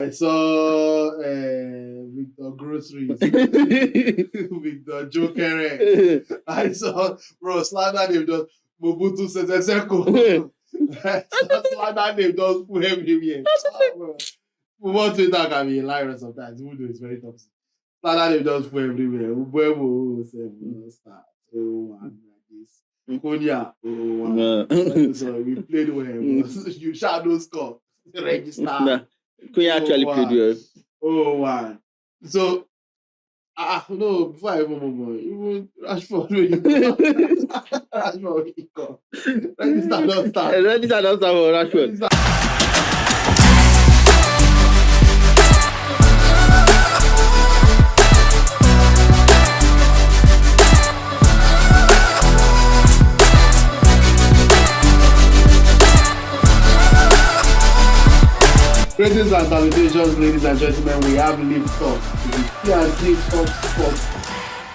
I saw Victor Groceries, Victor Gyokeres. I saw, bro, slander name just Mobutu Sesko. Slander name just full everywhere. What Twitter can be hilarious sometimes, even though it's very toxic. Slander name just full everywhere. Mbeumo, start. Oh, and like this. Cunha, so we played well. You shall no score. Register. Nah. Cunha actually played well. Oh, wow. So, no, before I even move on, even Rashford, Rashford, he come. Register not start. Register not start for Rashford. Greetings and salutations, ladies and gentlemen. We have Live Talk. T&T Talk Sports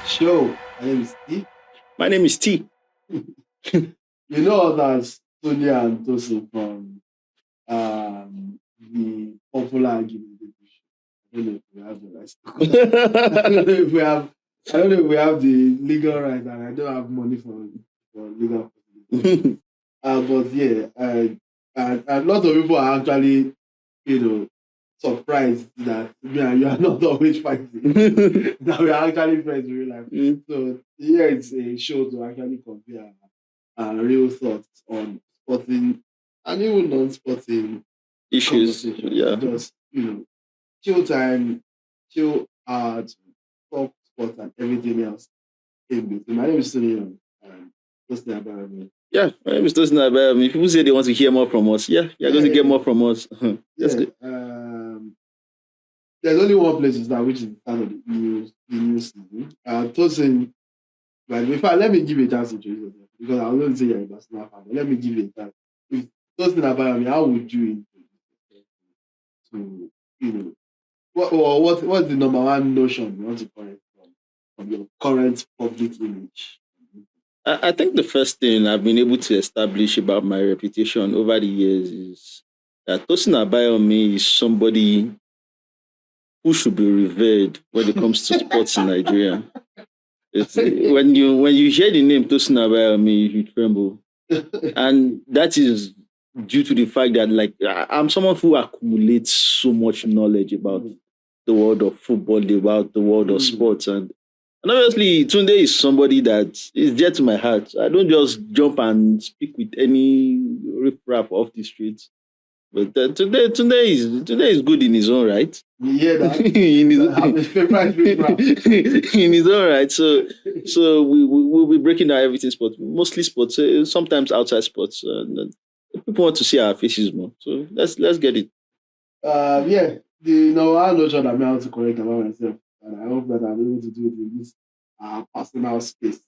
show. My name is T. My name is T. You know us as Tunde and Tosin from the popular argument. I don't know if we have the rights. I don't know if we have the legal rights, and I don't have money for legal. But yeah, and lots of people are actually, surprised that me and you are not always fighting. That we are actually friends in real life. So here it's a show to actually compare real thoughts on sporting and even non-sporting issues. Yeah. Just, chill time, chill art, talk sports and everything else in between. My name is Tosin and Tosin Abayomi. Yeah, my name is Tosin Abayomi. People say they want to hear more from us. Yeah, you're going to get more from us. That's good. There's only one place to start, which is the start of the new season. Tosin, but in fact, let me give you a chance to introduce yourself, because I was going to say you're a Barcelona fan, but let me give you a chance. If Tosin Abayomi, how would you what's the number one notion you want to correct from your current public image? I think the first thing I've been able to establish about my reputation over the years is that Tosin Abayomi is somebody who should be revered when it comes to sports in Nigeria. When you hear the name Tosin Abayomi, you tremble. And that is due to the fact that I'm someone who accumulates so much knowledge about the world of football, about the world of sports. And obviously, Tunde is somebody that is dear to my heart. I don't just jump and speak with any riff-raff off the streets. But Tunde is good in his own right. Yeah, that. In his own right. So we'll be breaking down everything sports, mostly sports, sometimes outside sports. People want to see our faces more. So let's get it. Yeah. I'm not sure that I'm able to correct about myself. And I hope that I'm able to do it in this personal space.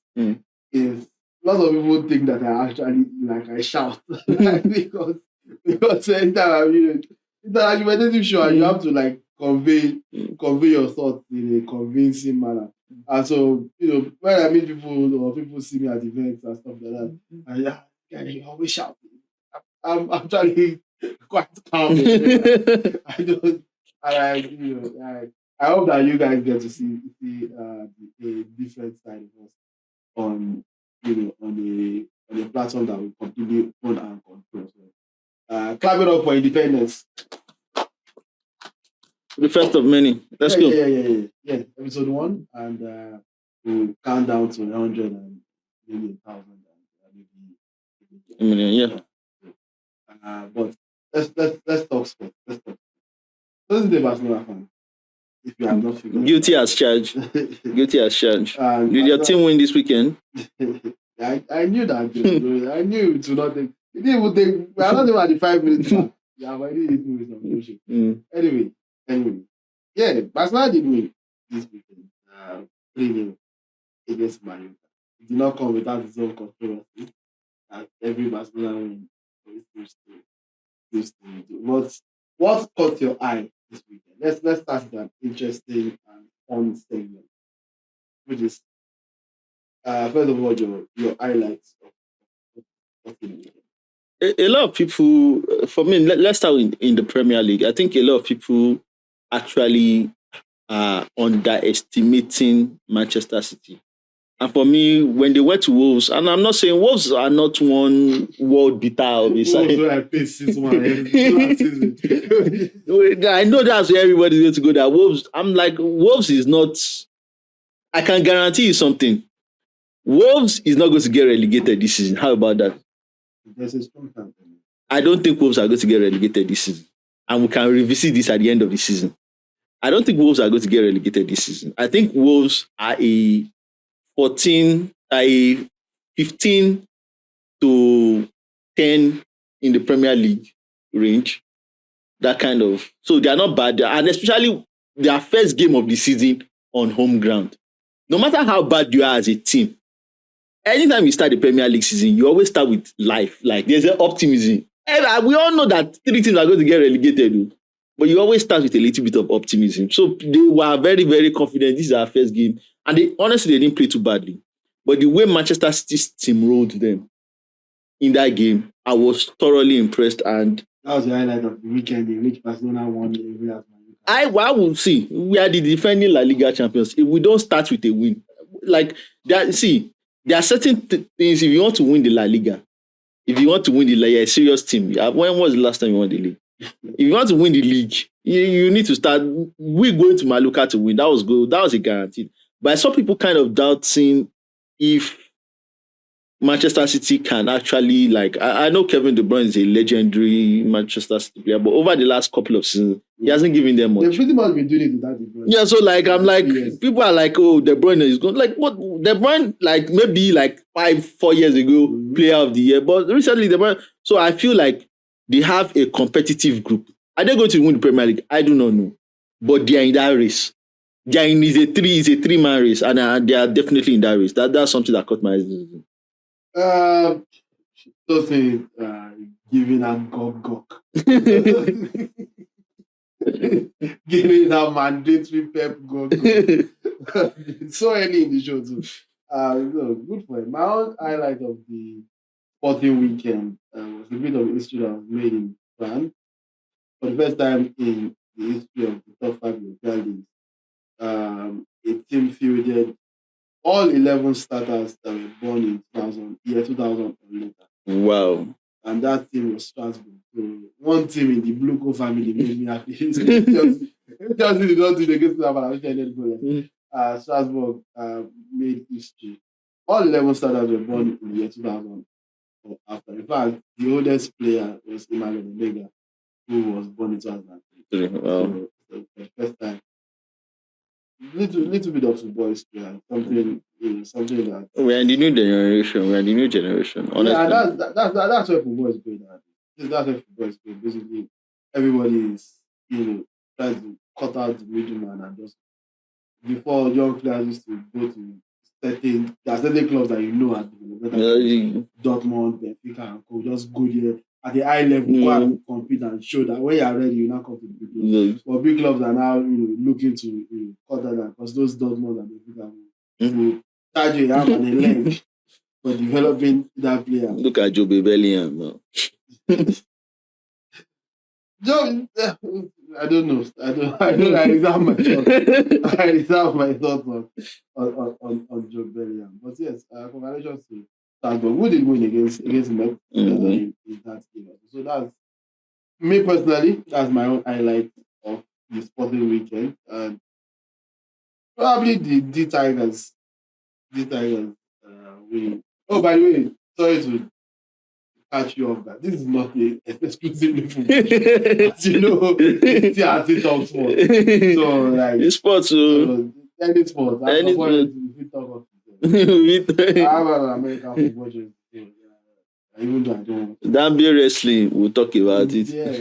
If lots of people think that I actually I shout because anytime I'm it's an argumentative show, and you have to convey your thoughts in a convincing manner. And so when I meet people or people see me at events and stuff like that, and you always shout. I'm actually quite calm. I hope that you guys get to see a different side of us on a platform that we completely own and control. Clap it up for independence. The first of many. Let's go. Yeah. Episode 1, and we'll count down to 100 and maybe 1,000 and maybe a million. Yeah. But let's talk sports. Doesn't the Barcelona fan? If you have not figured Guilty as charged. Guilty as charged. Did your team win this weekend? I knew that. I knew it would not take. It didn't even take. We are not even at the 5 minutes mark. Yeah, but it didn't win some bullshit. Anyway. Yeah, Barcelona did win this weekend. 3-0 against Man United. It did not come without its own controversy. Every Barcelona win used to do. What caught your eye this weekend? Let's start with an interesting and fun segment, which is first of all your highlights of the weekend. A lot of people, for me, let's start in the Premier League. I think a lot of people actually underestimating Manchester City. And for me, when they went to Wolves, and I'm not saying Wolves are not one world beater of the side. I paid 6-1 I know that's where everybody's going to go. That Wolves, I'm like, Wolves is not. I can guarantee you something. Wolves is not going to get relegated this season. How about that? There's a strong chance. I don't think Wolves are going to get relegated this season. And we can revisit this at the end of the season. I don't think Wolves are going to get relegated this season. I think Wolves are a 15 to 10 in the Premier League range. That kind of. So they are not bad. And especially their first game of the season on home ground. No matter how bad you are as a team, anytime you start the Premier League season, you always start with life. Like there's an optimism. And we all know that 3 teams are going to get relegated. But you always start with a little bit of optimism. So they were very, very confident. This is our first game. And they didn't play too badly. But the way Manchester City steamrolled them in that game, I was thoroughly impressed. And that was the highlight of the weekend in which Barcelona won. I will see. We are the defending La Liga champions. If we don't start with a win, like that, see, there are certain things. If you want to win the La Liga, if you want to win the La Liga, a serious team. When was the last time you won the league? If you want to win the league, you need to start. We're going to Maluka to win. That was good. That was a guarantee. But I saw people kind of doubting if Manchester City can actually, like, I know Kevin De Bruyne is a legendary Manchester City player, but over the last couple of seasons, he hasn't given them much. They've pretty much been doing it without De Bruyne. Yeah, so like, I'm like, people are like, oh, De Bruyne is going. Like, what? De Bruyne, like, maybe like 4 years ago, player of the year. But recently, De Bruyne, so I feel like they have a competitive group. Are they going to win the Premier League? I do not know. But they are in that race. They are in a 3-man race, and they are definitely in that race. That's something that caught my eyes. Tosin giving a gok. Giving that mandatory pep gok. So early in the show too. So good for him. My own highlight of the sporting weekend was a bit of history that was made in France. For the first time in the history of the top 5 European leagues, a team fielded all 11 starters that were born in 2000 or later. Wow. And that team was Strasbourg. So one team in the Bluco family made me happy. Chelsea did not do the against that, but Strasbourg made history. All 11 starters were born in the year 2000 or after. In fact, the oldest player was Emmanuel Omega, who was born in 2003. Wow. So for the first time. Little bit of football history, something that we're in the new generation. Honestly. Yeah, that's where football is going at. That's where football is going. Basically, everybody is trying to cut out the middleman and just before young players used to go to certain clubs that at the Dortmund, Benfica, and co. Just go there at the high level, go and compete and show that when you are ready, you now come to the big clubs. But big clubs are now looking to cut that because those Dortmund and Benfica will charge you have an leg for developing that player. Look at Joe Bellingham now. Joe, I don't know. I reserve my thoughts. I reserve my thoughts on Joe Bellingham. But yes, congratulations to Strasbourg. Who did win against Met in that game? So that's me personally. That's my own highlight of the sporting weekend, and probably the Tigers. The Tigers win. Oh, by the way, sorry to catch you off that. This is not exclusively football. As you know, it's T&T Talk Sports. So, like, it's sports. Any sport. Any sport. We talk of it. I have an American football jersey. Even though I don't. That wrestling, we'll talk about it. Yeah.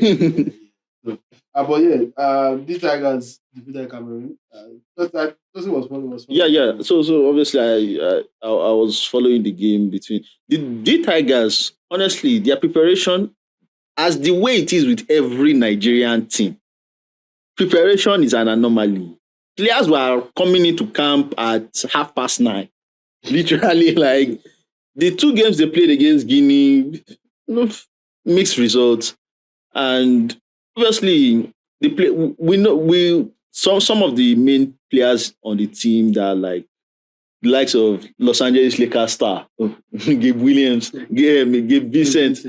So, but yeah, these Tigers defeated Cameroon. Tosin was following. Yeah. So obviously, I was following the game between the Tigers. Honestly, their preparation, as the way it is with every Nigerian team, preparation is an anomaly. Players were coming into camp at 9:30. Literally, like the 2 games they played against Guinea, mixed results, and obviously some of the main players on the team that are like the likes of Los Angeles Lakers star, Gabe Williams, Gabe Vincent.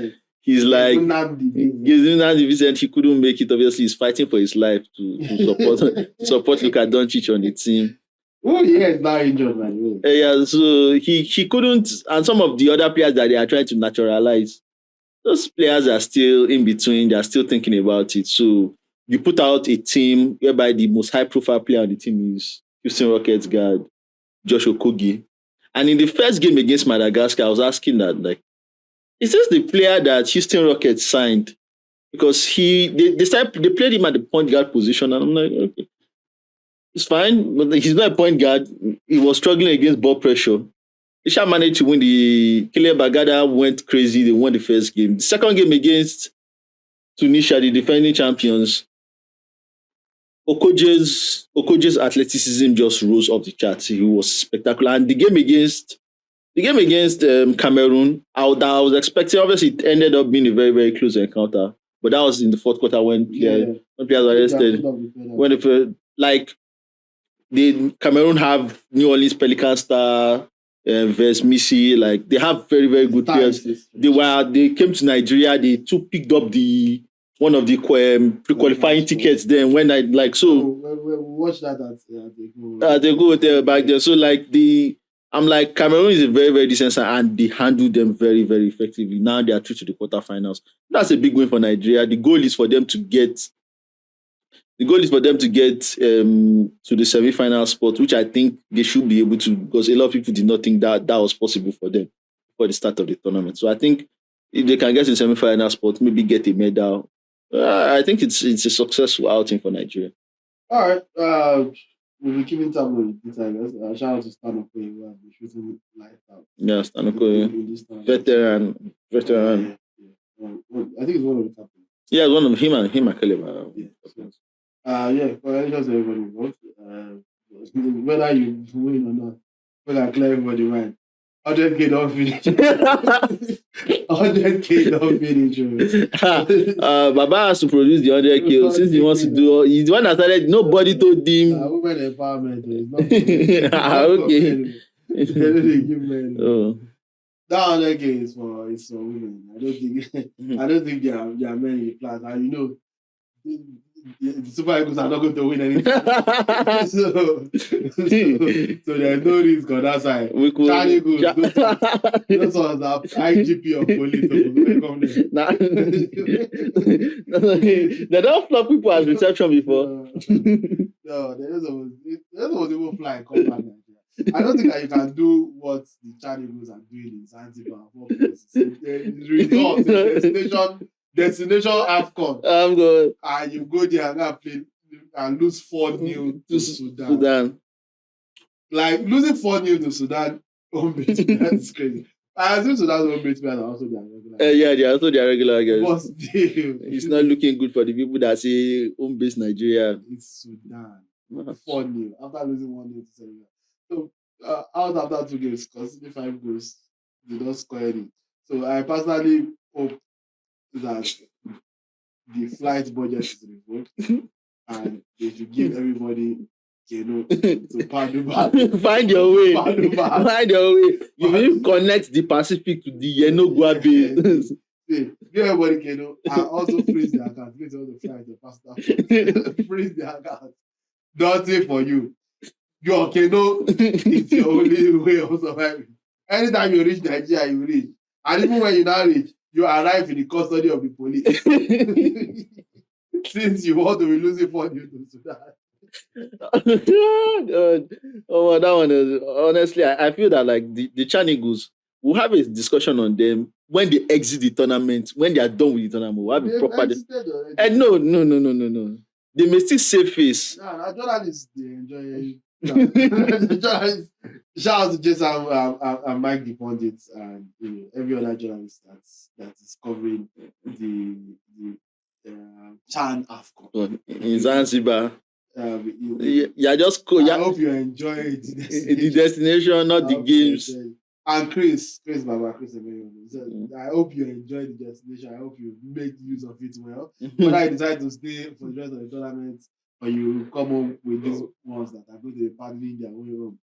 He's like, Gabe Vincent, he couldn't make it. Obviously, he's fighting for his life to support Luka Doncic on the team. Oh, yeah, he's now injured, man. Yeah, so he couldn't, and some of the other players that they are trying to naturalize, those players are still in between. They are still thinking about it. So you put out a team whereby the most high-profile player on the team is Houston Rockets guard Josh Okogie. And in the first game against Madagascar, I was asking that, like, is this the player that Houston Rockets signed? Because they played him at the point guard position, and I'm like, okay, it's fine, but he's not a point guard. He was struggling against ball pressure. Isha managed to win the Kile Bagada went crazy. They won the first game. The second game against Tunisia, the defending champions, Okogie's athleticism just rose up the charts. He was spectacular. And the game against Cameroon, I was expecting, obviously it ended up being a very, very close encounter. But that was in the fourth quarter when players were arrested. The Cameroon have New Orleans Pelican star, Vers Missy, like they have very, very good players. They came to Nigeria, they picked up one of the pre-qualifying tickets then when I like so we watched that at they go there back then. So like I'm like Cameroon is a very, very decent side and they handled them very, very effectively. Now they are through to the quarterfinals. That's a big win for Nigeria. The goal is for them to get to the semi-final spot, which I think they should be able to, because a lot of people did not think that was possible for them before the start of the tournament. So I think if they can get to the semi-final spot, maybe get a medal, I think it's a successful outing for Nigeria. All right. We'll be keeping tab on the time. Shout out to Stanoko, who have been shooting lights out. Yeah, Stanoko, veteran. Yeah. I think it's one of the captains. Yeah, it's one of him and Kaleba. Congratulations to everybody involved. Whether you win or not, whether clear everybody mind. 100K don't finish. 100K don't finish. Baba has to produce the 100K since he wants to do. He's the one that started. Nobody told him. Women empowerment is not. Okay. They don't give men. Oh. That 100K is for women. I don't think there are men in the class, and you know. The Super Eagles are not going to win anything. so there's no risk on that side. Charlie Eagles, those ones are IGP of police. They don't flop people as reception before. No, there's always even fly and come back. I don't think that you can do what the Charlie Eagles are doing in Zanzibar. The results, Destination AFCON. I'm good. And you go there and play and lose 4-0 to Sudan. Like losing 4-0 to Sudan, that's crazy. I assume Sudan's home base players are also their regular. Yeah, they are also their regular guys. But still, it's not looking good for the people that say home base Nigeria. It's Sudan. 4-0 after losing 1-0 to Senegal. So out after 2 games, considering 5 goals, they don't score any. So I personally hope that the flight budget is revoked and they should give everybody to Padua. Find your way. Find your way. You will connect the Pacific to the Yenogua base. Give everybody Keno and also freeze their account. Get all the flights, the passport. Freeze their account. Nothing for you. Your Keno is your only way of surviving. Anytime you reach Nigeria, you reach. And even when you now reach, you arrive in the custody of the police. Since you want to be losing 4-0 to Sudan. Oh, that one is honestly, I feel that like the Chan Eagles, we'll have a discussion on them when they exit the tournament, when they are done with the tournament. We'll have a proper. No. They may still save face. No, journalists they enjoy. Journalists. Shout out to Jason and Mike the pundits and every other journalist that is covering the Chan AFCON in Zanzibar. You're just cool. I hope you enjoy it. The destination, not the games. And Chris Mbeumo. So I hope you enjoy the destination. I hope you make use of it well. Whether you decide to stay for the rest of the tournament or you come home with these ones that are going to be paddling their way home.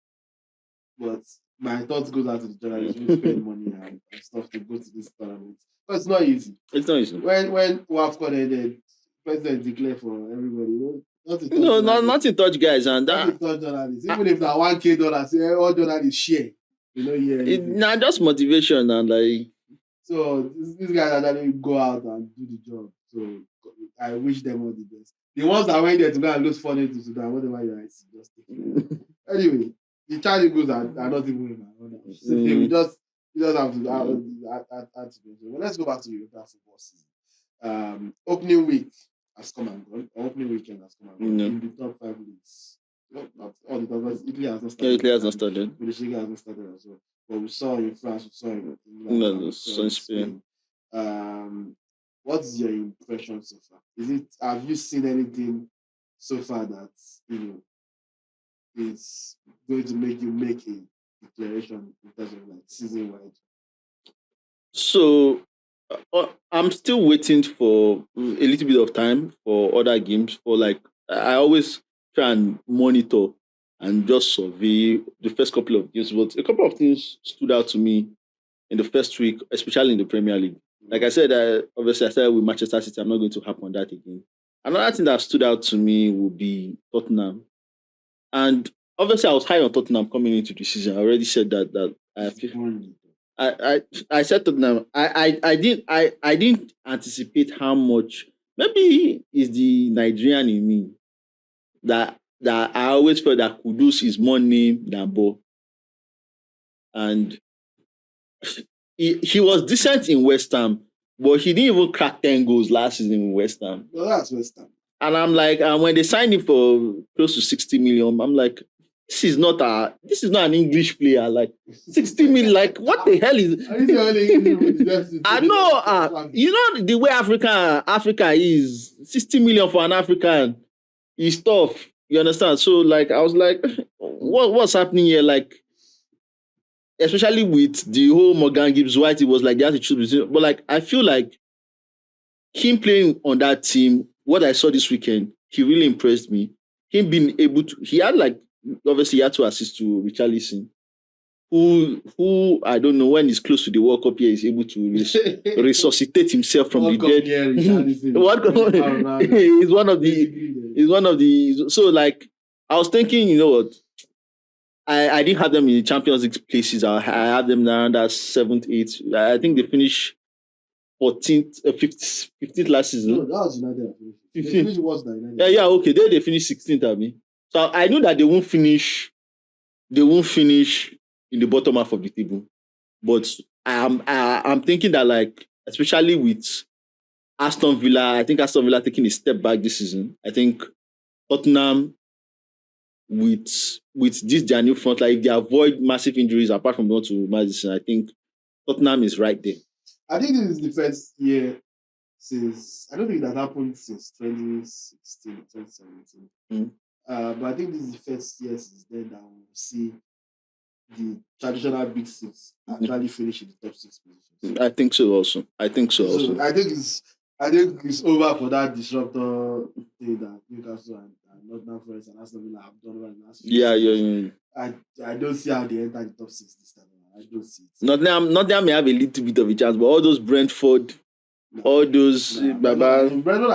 But my thoughts goes out to the journalists who spend money and stuff to go to this tournament. But it's not easy. It's not easy. When WAFCON ended, president declared for everybody. Nothing touch guys, and that touch journalists. Even if that $1,000, say all journalists share. Nah, just motivation and like. So these guys actually go out and do the job. So I wish them all the best. The ones that went there to go and lose funny to Sudan, whatever you guys just take it. Anyway, the Charlie goals are not even in my order. We just have to add to it. Well, let's go back to the European football season. Opening week has come and gone. Opening weekend has come and gone in the top 5 leagues. Not all the top, Italy has not started. Italy has not started. Bundesliga has not started as well. But we saw in France, we saw in England, we saw in Spain. What's your impression so far? Have you seen anything so far that is going to make you make a declaration in terms of like season wide? So I'm still waiting for a little bit of time for other games. For like, I always try and monitor and just survey the first couple of games. But a couple of things stood out to me in the first week, especially in the Premier League. Like I said, obviously I started with Manchester City. I'm not going to harp on that again. Another thing that stood out to me would be Tottenham. And obviously I was high on Tottenham coming into the season. I already said that I said Tottenham. I didn't anticipate how much. Maybe it's the Nigerian in me that I always felt that Kudus is more name than ball. And he was decent in West Ham, but he didn't even crack 10 goals last season in West Ham. No, that's West Ham. And I'm like, when they signed him for close to 60 million, I'm like, this is not an English player. Like 60 million, like what the hell is? I know, the way Africa is 60 million for an African is tough. You understand? So like, I was like, what's happening here? Like, especially with the whole Morgan Gibbs White, it was like they had to choose between. But like, I feel like him playing on that team, what I saw this weekend, he really impressed me. Him being able to, he had 2 assists to Richarlison, who I don't know, when he's close to the World Cup here, is able to resuscitate himself from the dead. He's one of the. So like, I was thinking, you know what? I didn't have them in the Champions League places. I had them around that 7th, 8th. I think they finished 14th, 15th last season. No, that was United. 15th was United. Yeah, okay. They finished 16th, I mean. So I knew that they won't finish in the bottom half of the table. But I'm thinking that, like, especially with Aston Villa, I think Aston Villa taking a step back this season. I think Tottenham, with this their new front, like if they avoid massive injuries apart from going to Madison, I think Tottenham is right there. I think this is the first year since, I don't think that happened since 2016, 2017. But I think this is the first year since then that we'll see the traditional big six actually finish in the top 6 positions. I think so also. I think it's over for that disruptor thing that Newcastle and Nottingham Forest and Aston Villa have done over the last few years. I don't see how they enter the top 6 this time. I don't see it. Nottingham may have a little bit of a chance, but all those Brentford, Brentford are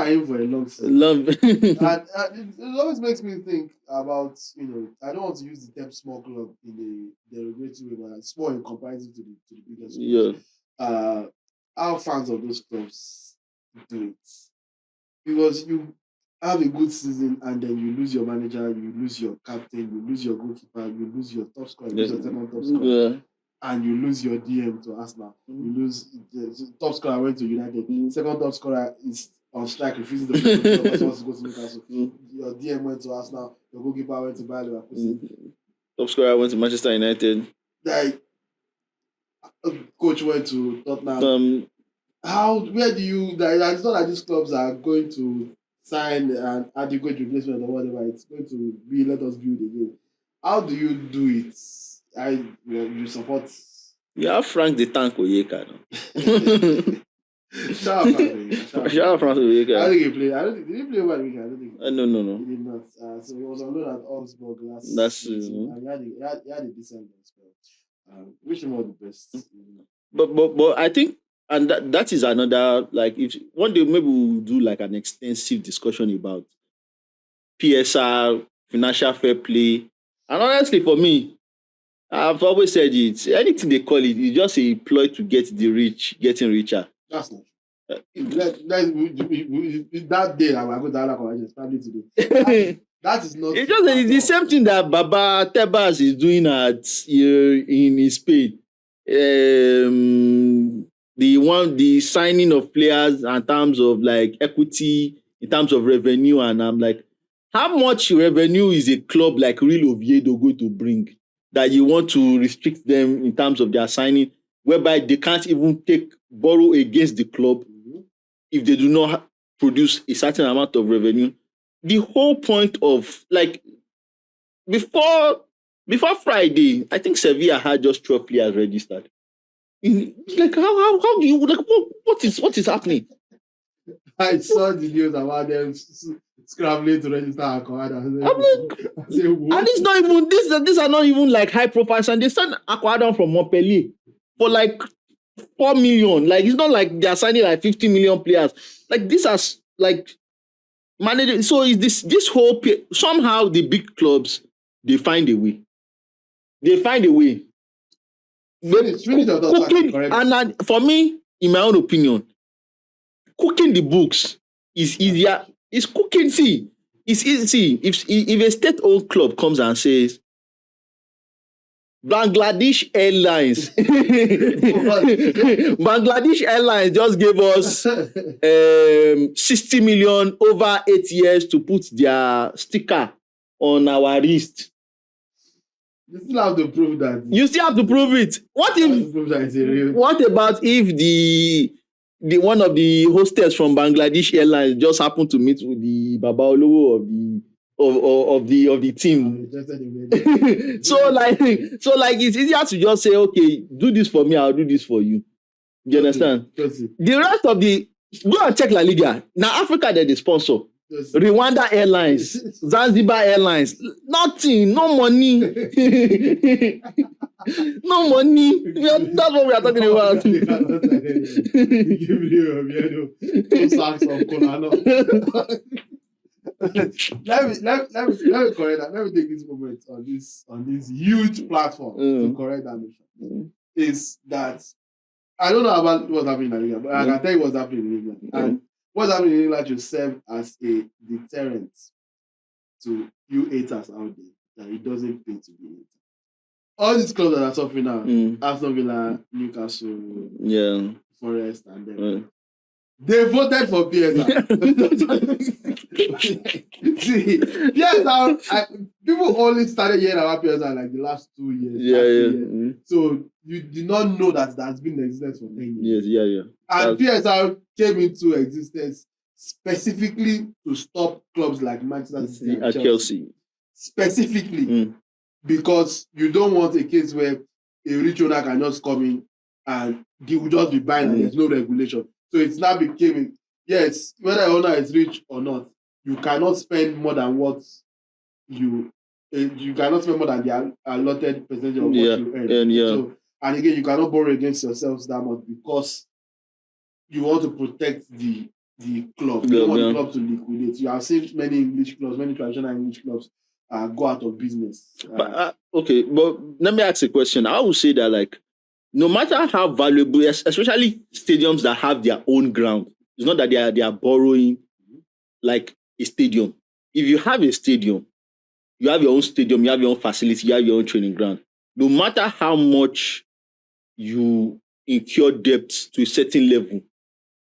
in for a long season. It always makes me think about, I don't want to use the term small club in the derogatory way, but small in comparison to the biggest clubs. Yeah. How fans of those clubs do it? Because you have a good season and then you lose your manager, you lose your captain, you lose your goalkeeper, you lose your top scorer, you lose your second top scorer, and you lose your DM to Arsenal. You lose the top scorer went to United. Second top scorer is on strike, refusing to play because he wants to go to Newcastle. Your DM went to Arsenal. Your goalkeeper went to Bayer Leverkusen. Top scorer went to Manchester United. Like, coach went to Tottenham. Where do you? It's not that these clubs are going to sign an adequate replacement or whatever. It's going to be let us build again. How do you do it? You support You have Frank the Tank Oyeka now. Shout out Frank Oyeka. Shout out Frank Oyeka. I think he played. Did he play over the weekend? I don't think. No. He did not. So he was on loan at Augsburg last That's season, and he had a decent spell. Wish him all the best. But I think, and that is another, like, if one day maybe we'll do like an extensive discussion about PSR, financial fair play, and honestly for me, I've always said it. Anything they call it, it's just a ploy to get the rich getting richer. That's not true. That day I will go to Alakwa and establish today. That is not. It's just the same thing that Baba Tebas is doing in Spain. The signing of players in terms of like equity, in terms of revenue, and I'm like, how much revenue is a club like Real Oviedo going to bring that you want to restrict them in terms of their signing, whereby they can't even borrow against the club if they do not produce a certain amount of revenue? The whole point of, like, before Friday, I think Sevilla had just 12 players registered. Like, how do you, like, what is happening? I saw the news about them scrambling to register Aquada. I'm like, and it's not even these are not even like high profiles, and they signed Aquada from Montpellier for like 4 million. Like, it's not like they are signing like 50 million players. Like, these are like managing. So is this whole somehow the big clubs, they find a way. Cooking, and for me, in my own opinion, cooking the books is easier. It's cooking. See, it's easy. If a state-owned club comes and says, Bangladesh Airlines just gave us 60 million over 8 years to put their sticker on our wrist. You still have to prove that. You still have to prove it. What about if the one of the hostess from Bangladesh Airlines just happened to meet with the Baba Olowo of the team? so like it's easier to just say, okay, do this for me, I'll do this for you. You understand? The rest of go and check La Liga. Now Africa, they're the sponsor. Rwanda Airlines, Zanzibar Airlines, nothing, no money. No money. That's what we are talking about. Let me correct that. Let me take this moment on this huge platform to correct that mission. Is that I don't know about what's happening in Nigeria, but I can tell you what's happening in England. And what's happening in England should serve as a deterrent to you haters out there that it doesn't pay to be hated. All these clubs that are suffering now, Aston Villa, Newcastle, Forest, and them. They voted for PSR. See, PSR, people only started hearing about PSR like the last 2 years. So you did not know that has been in existence for 10 years. And PSR came into existence specifically to stop clubs like Manchester City and Chelsea. Specifically. Because you don't want a case where a rich owner can just come in and he will just be buying and there's no regulation. So it's now became, yes, whether the owner is rich or not, you cannot spend more than what you cannot spend more than the allotted percentage of what you earn. So, and again, you cannot borrow against yourselves that much because you want to protect the club. You don't want the club to liquidate. You have seen many English clubs, many traditional English clubs go out of business. But let me ask a question. I would say that, like, no matter how valuable, especially stadiums that have their own ground, it's not that they are borrowing like a stadium. If you have a stadium, you have your own stadium, you have your own facility, you have your own training ground. No matter how much you incur debts to a certain level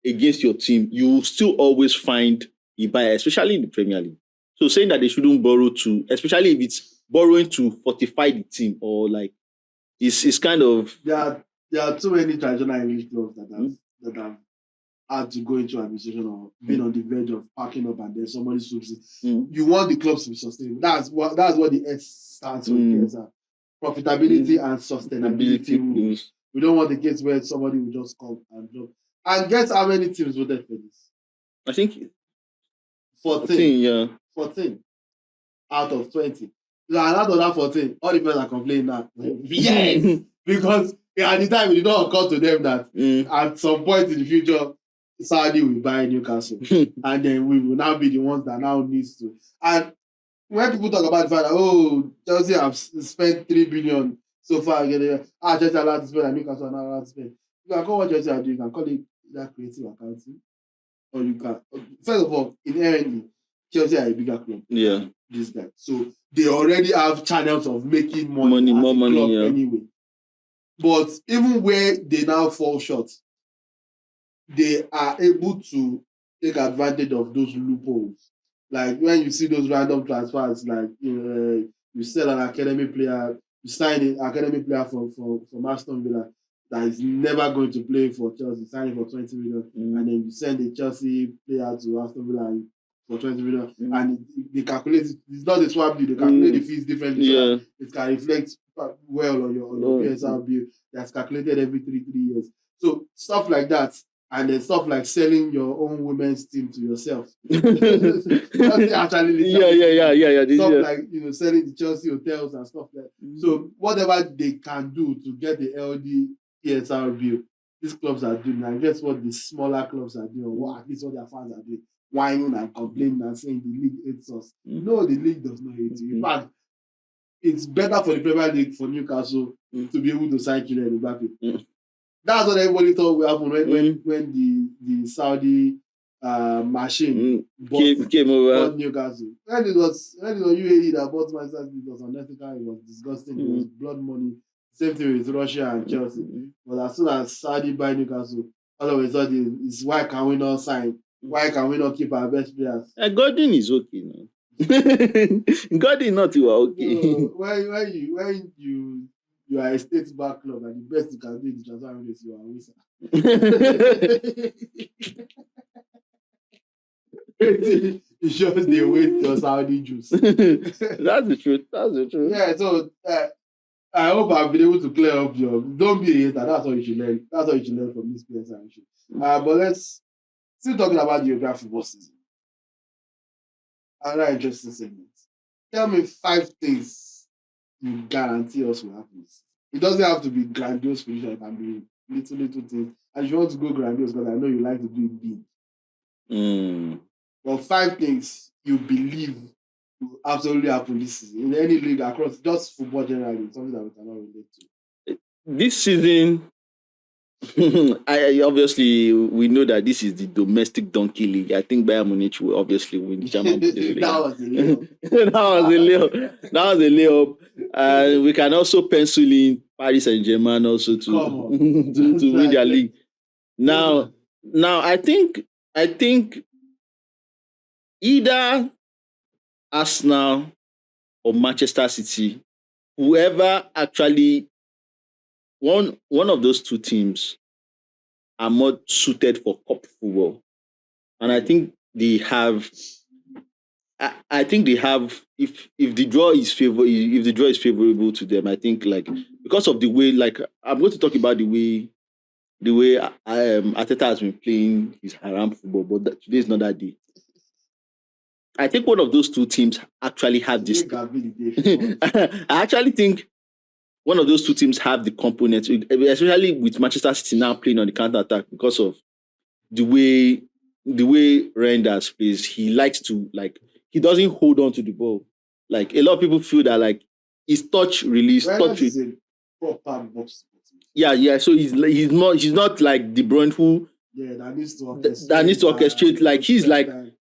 against your team, you will still always find a buyer, especially in the Premier League. So saying that they shouldn't borrow especially if it's borrowing to fortify the team or like, it's kind of... There are too many traditional English clubs that have had to go into administration or been on the verge of packing up and then somebody swoops it. You want the clubs to be sustainable. That's what the S stands for. Profitability and sustainability rules. We don't want the case where somebody will just come and drop. And guess how many teams voted for this? I think 14. Yeah. 14 out of 20. And out of that 14, all the players are complaining now. Yes! Because at the time, it did not occur to them that at some point in the future, Saudi will buy Newcastle. And then we will now be the ones that now needs to. And when people talk about the fact that, oh, Chelsea have spent 3 billion so far, Chelsea allowed to spend and Newcastle are not allowed to spend. You can call what Chelsea are doing, you can call it that creative accounting. Or you can, first of all, inherently, Chelsea are a bigger club. Yeah. This guy. So they already have channels of making more money anyway. But even where they now fall short, they are able to take advantage of those loopholes. Like when you see those random transfers, like you sell an academy player, you sign an academy player from Aston Villa that is never going to play for Chelsea, sign him for 20 million, and then you send a Chelsea player to Aston Villa for 20 million, and they calculate it. It's not a swap deal, they calculate the fees differently so that it can reflect well on your PSR bill that's calculated every 3 years. So stuff like that. And then stuff like selling your own women's team to yourself. Actually, stuff like selling the Chelsea hotels and stuff like that. So whatever they can do to get the LD PSR bill, these clubs are doing. And guess what the smaller clubs are doing, or what at least what their fans are doing, whining and complaining and saying the league hates us. No, the league does not hate you. In fact, it's better for the Premier League for Newcastle to be able to sign Kylian Mbappe. That's what everybody thought would happen when the Saudi machine came over Newcastle. When it was UAE that bought Manchester City, it was unethical, it was disgusting, it was blood money. Same thing with Russia and Chelsea. But as soon as Saudi buy Newcastle, all of a sudden it's why can we not sign? Why can we not keep our best players? Gordon is okay now. Gordon not you are okay. So when you are a state-backed club and the best you can do is transfer windows, you are a winner. It shows they waste your Saudi juice. That's the truth. Yeah, so I hope I've been able to clear up your. Don't be a hater. That's what you should learn. That's what you should learn from this PSR issue. But let's still talking about the European football season. Another interesting segment. Tell me 5 things you guarantee us will happen. It doesn't have to be grandiose position. It can be little things. And if you want to go grandiose, because I know you like to do it big. But 5 things you believe will absolutely happen this season in any league across, just football generally, something that we cannot relate to. This season, obviously we know that this is the domestic donkey league. I think Bayern Munich will obviously win the German Bundesliga. That was a layup. That was a layup. We can also pencil in Paris Saint-Germain also to win their league. Now I think either Arsenal or Manchester City, whoever actually one of those 2 teams are more suited for cup football. And I think they have if the draw is favorable to them, I think because of the way I'm going to talk about the way Arteta has been playing his haram football, but today is not that day. I think one of those 2 teams actually have this. I actually think one of those 2 teams have the components, especially with Manchester City now playing on the counter-attack because of the way Reinders plays. He likes to, he doesn't hold on to the ball. A lot of people feel that, his touch release. Reinders is a proper box. Yeah. So he's not like De Bruyne who that needs to orchestrate. He's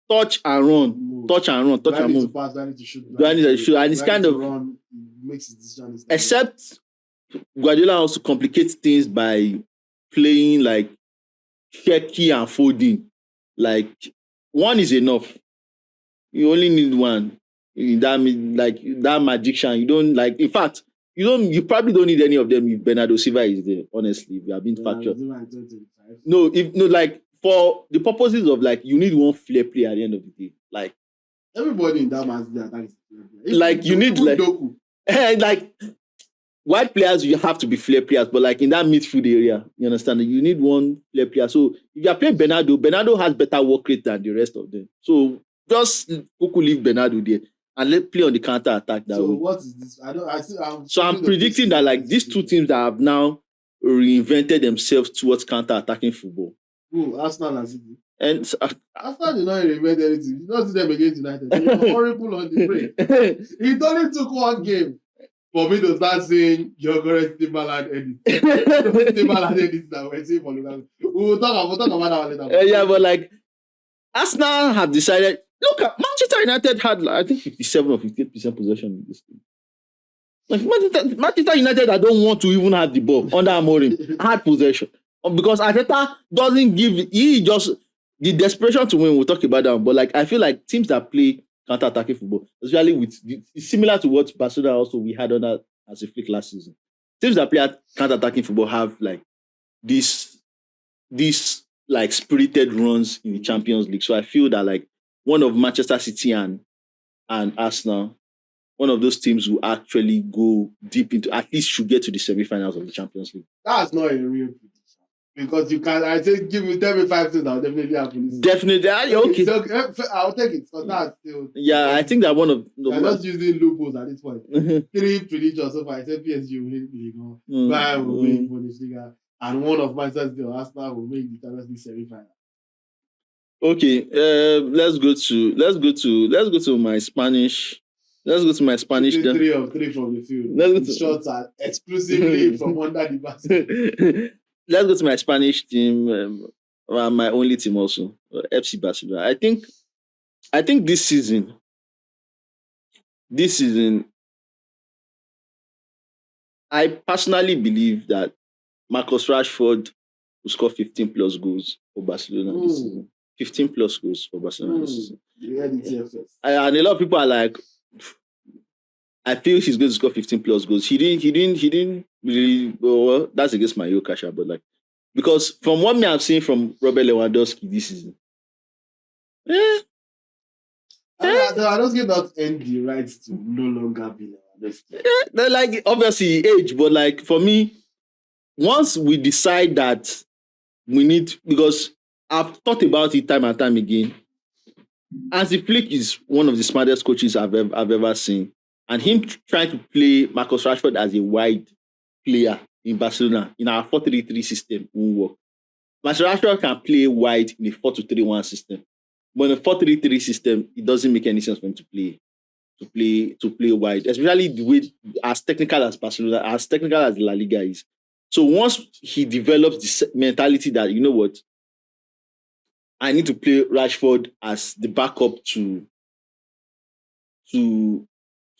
touch and run, touch and move. Do need to shoot. And it's kind of run, makes his decisions. Except Guardiola also complicates things by playing shaky and folding. One is enough. You only need one. That magician. You don't in fact, you probably don't need any of them if Bernardo Silva is there, honestly, if you have been factual. For the purposes of you need one flair player at the end of the day. Everybody in that man's there. You need Doku. wide players, you have to be flair players, but like in that midfield area, you understand that you need one flair player. So if you are playing Bernardo has better work rate than the rest of them. So just leave Bernardo there and let play on the counter attack that So way. what is this? I'm predicting that like these two teams that have now reinvented themselves towards counter attacking football. Who? Arsenal and City. And Arsenal did not reinvent anything. You don't see them against United. They were horrible on the break. It only took one game for me to start saying Gyokeres Timberland edit. Timberland edit that we're saying for Lukaku. We'll talk about that later. Yeah, but like Arsenal have decided. Look at Manchester United had like, I think 57 or 58% possession in this game. Like Manchester United, I don't want to even have the ball under Amorim. Had possession because Arteta doesn't give. He just the desperation to win. We'll talk about that, but like I feel like teams that play counter-attacking football, especially with it's similar to what Barcelona also we had under as a flick last season. Teams that play counter-attacking football have like this like spirited runs in the Champions League. So I feel that like one of Manchester City and Arsenal, one of those teams who actually go deep into, at least should get to the semi-finals of the Champions League. That's not a real prediction. Because you can, I say, tell me 5 things, I'll definitely happen. Definitely, okay. So, I'll take it. Because that's still. Yeah, I think that one of. I'm just using loopholes at this point. 3 predictions so far. I said PSG will win the league, Bayern will win Bundesliga, and one of Manchester City or Arsenal will make the Champions League semi-final. Okay, let's go to my Spanish. Let's go to my Spanish. 3 of 3 from the field. Shots are exclusively from under the basket. Let's go to my Spanish team, my only team also, FC Barcelona. I think this season, I personally believe that Marcus Rashford will score 15 plus goals for Barcelona this season. 15 plus goals for Barcelona this season. And a lot of people are like, I feel he's going to score 15 plus goals. He didn't really. Well, that's against my Gyokeres, but like because from what I've seen from Robert Lewandowski this season, Lewandowski not earn the right to no longer be Lewandowski. They're like obviously age, but like for me, once we decide that we need, because I've thought about it time and time again. Hansi Flick is one of the smartest coaches I've ever seen. And him trying to play Marcus Rashford as a wide player in Barcelona in our 4-3-3 system won't work. Marcus Rashford can play wide in a 4-2-3-1 system. But in a 4-3-3 system, it doesn't make any sense for him to play wide, especially the way as technical as Barcelona, as technical as La Liga is. So once he develops this mentality that, you know what, I need to play Rashford as the backup to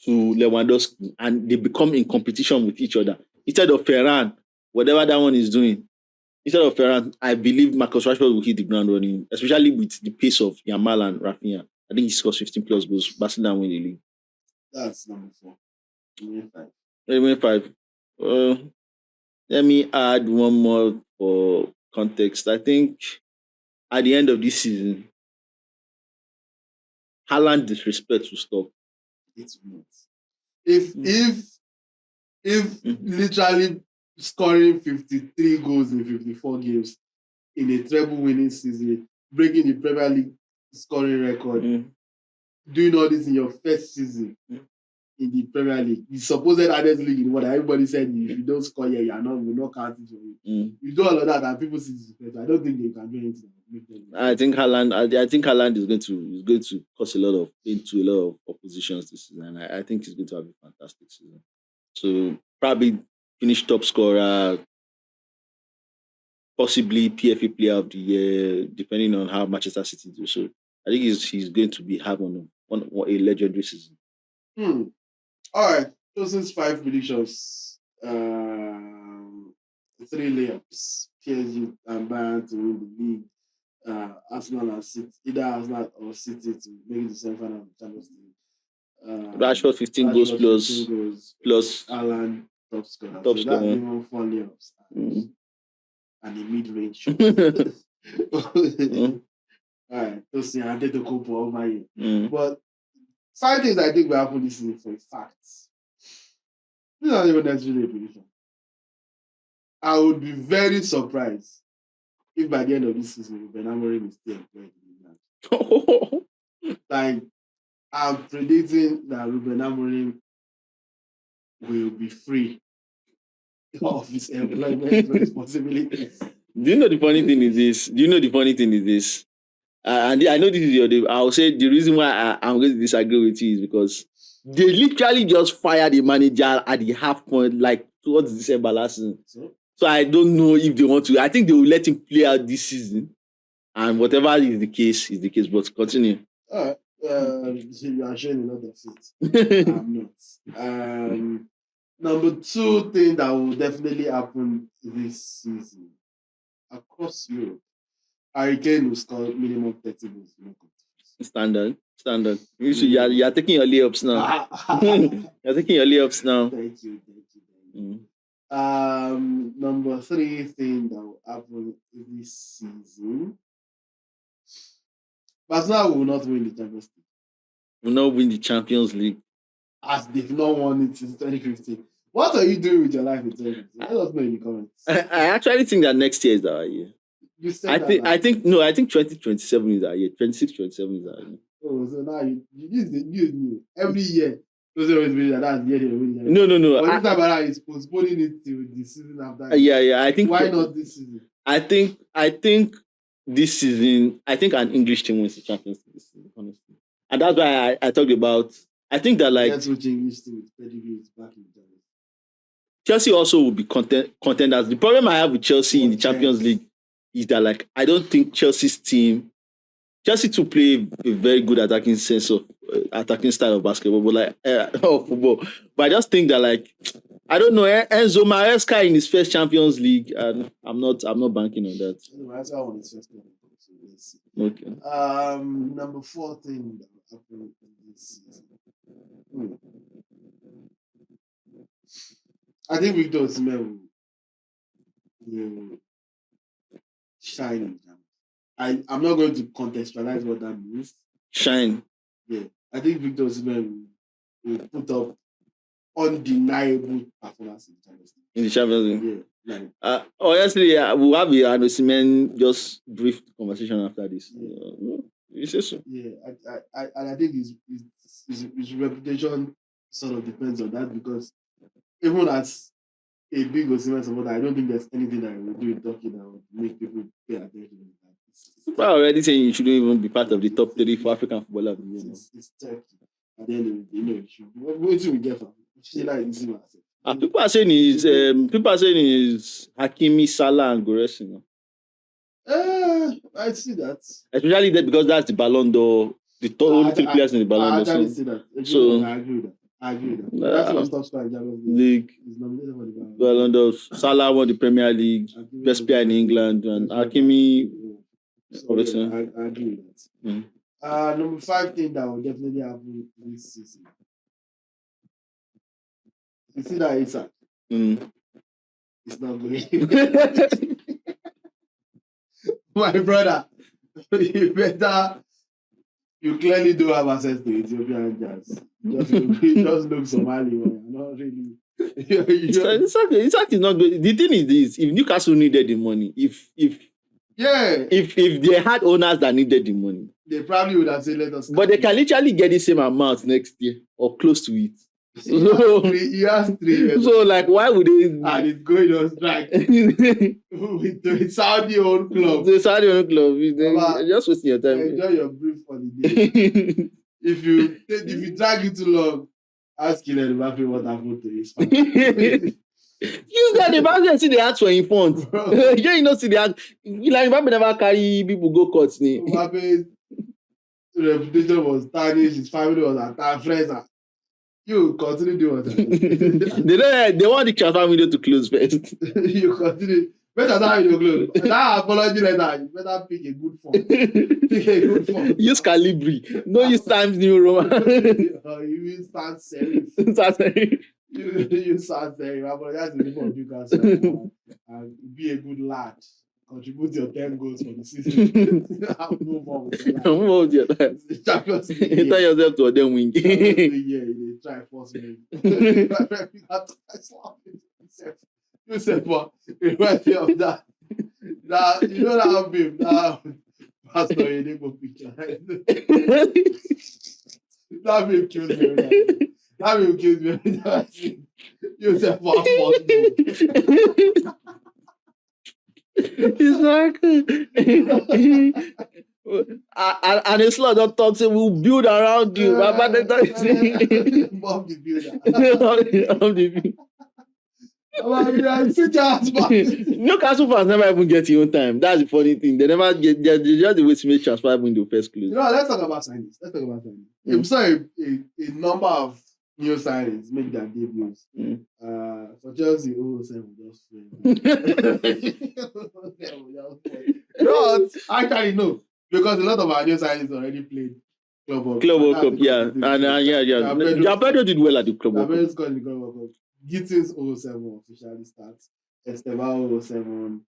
Lewandowski, and they become in competition with each other. Instead of Ferran, whatever that one is doing, instead of Ferran, I believe Marcus Rashford will hit the ground running, especially with the pace of Yamal and Rafinha. I think he scores 15 plus goals. Barcelona win the league. That's number 4. Win 5. Let me add one more for context. I think at the end of this season, Haaland disrespect will stop. It's not. If literally scoring 53 goals in 54 games in a treble winning season, breaking the Premier League scoring record, doing all this in your first season in the Premier League, the supposed hardest league in what everybody said, if you don't score here, we're not counting for you. You do all of that and people see this. I don't think they can do anything. I think Haaland is going to cause a lot of oppositions this season. I think he's going to have a fantastic season. So probably finish top scorer, possibly PFA Player of the Year, depending on how Manchester City do. So I think he's going to be having a legendary season. All right, Tosin's 5 predictions. 3 layups. PSG and Bayern to win the league. Arsenal and City, either Arsenal or City to make the semi-final of the Champions League. Rashford 15 goals plus Haaland top scorer. Top so scorer. That's even 4 layups and a mid-range shot. All right, Tosin, I did the coup over you. But 5 things I think will happen this season for a fact. This is not even necessarily a prediction. I would be very surprised if by the end of this season, Ruben Amorim is still employed in England. Like, I'm predicting that Ruben Amorim will be free of his employment responsibilities. Do you know the funny thing is this? And I know this is your day. I'll say the reason why I'm going to disagree with you is because they literally just fired the manager at the half point, like towards December last season. So I don't know if they want to. I think they will let him play out this season, and whatever is the case is the case. But continue. All right. You are showing a lot of it. I'm not. Number 2 thing that will definitely happen this season across Europe, Hurricane will score minimum 30 goals. Standard. You are taking your layups now. You're taking your layups now. Thank you. Number 3 thing that will happen this season, Barcelona will not win the Champions League. Will not win the Champions League. As they've not won it since 2015. What are you doing with your life in 2015? Let us know in the comments. I actually think that next year is our year. You said I think 2027 is our year. 26, 27 is our year. Oh, so now you use the news every year. That's the year they win. No. But this time is postponing it to the season after. Yeah. I think why not this season? I think this season, I think an English team wins the Champions League this season, honestly. And that's why I talked about. I think that that's what English team with pedigree is back in the time. Chelsea also will be contenders. The problem I have with Chelsea in the Champions League is that I don't think Chelsea to play a very good attacking style of basketball, but football. But I just think that I don't know, Enzo Maresca in his first Champions League, and I'm not banking on that. Maresca won his first Champions League. Let's see. Okay. Number 4 thing that happened this season. I think Victor Osimhen will shine in Germany. I'm not going to contextualize what that means. Shine. Yeah. I think Victor Osimhen will put up undeniable performance in the Champions League. Yeah. Honestly, we'll have an Osimhen just brief conversation after this. Yeah. You say so? Yeah. I think his reputation sort of depends on that, because even as a big Osimhen supporter, I don't think there's anything that I will do in Turkey that would make people pay attention. People are already saying you shouldn't even be part of the top 3 for African footballers. It's Turkey. At the end of the day, it should be. What do we get from it? People are saying is Hakimi, Salah, and Gyokeres. I see that. Especially that because that's the Ballon d'Or, the only 3 players in the Ballon d'Or. I see that. So I agree with that. That's what top scorer in the league. Is nominated for the Ballon d'Or. Salah won the Premier League, best player in England, and Hakimi. I agree with that. Number 5 thing that will definitely happen this season. You see that Isaac? It's not going. My brother, you clearly don't have access to Ethiopian jazz. Just look Somali, man. Not really. Isaac is not good. The thing is this: if Newcastle needed the money, if they had owners that needed the money, they probably would have said, "Let us." But they can literally get the same amount next year or close to it. He has 3. So, why would they? And it's going on strike with the Saudi-owned club. The Saudi-owned club. You're just wasting your time. Enjoy your brief holiday. If you drag it too long, ask Kylian Mbappe what happened to his family. Use that Mbappe see the ads for him fund. You know see the ads. Mbappe never carry people go court. Mbappe's reputation was tarnished. His family was attacked. Friends. You continue doing what they want the transfer window to close first. You continue. Better than you close. That apology letter, you better pick a good font. Use Calibri. No use Times New Roman. You use sans serif. You sans serif. Apologize to people of Newcastle and be a good lad. contribute your 10 goals for the season. Move on with your life. Move on with your life. Champions League. You tell yourself to them win. Champions League, yeah, they try force me. You said, but remind me of that. That you know that meme, that Pastor Enigma picture. That meme kills me every time. That meme kills me every time I see you said, but and it's not don't talk, say we'll build around you. Bob the builder. Newcastle fans never even get your own time. That's the funny thing. They never get. They just the way to make transfer window first close. Let's talk about signings. We saw a number of new signings make their debuts. For Chelsea, 07 just actually no, because a lot of our new signings already played Club World Cup. Yeah, and Pedro did well at the Club World Cup. Scored in the Club World Cup. Gittins 07 officially starts. Esteban 07.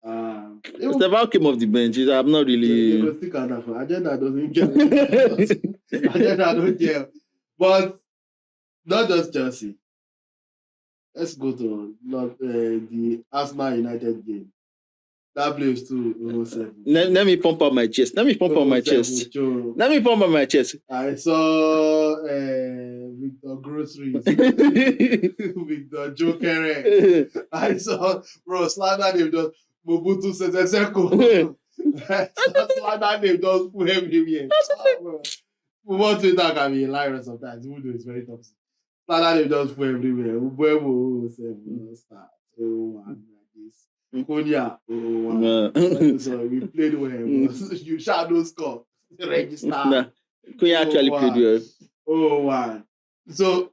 Esteban came off the bench. I'm not really. You can stick on that for Agenda doesn't care. Agenda don't care. But not just Chelsea. Let's go to the Arsenal United game. That plays too 07. Let me pump up my chest. Let me pump up my chest. I saw Victor Groceries. Victor Gyokeres. I saw slander name just Mobutu Sesko. Slander name just put everywhere. What Twitter can be hilarious sometimes. Udo is very toxic. Slander name just put everywhere. Mbeumo 07 start. Cunha, so we played well. You shadow score. Register. Cunha actually played well. 1. So,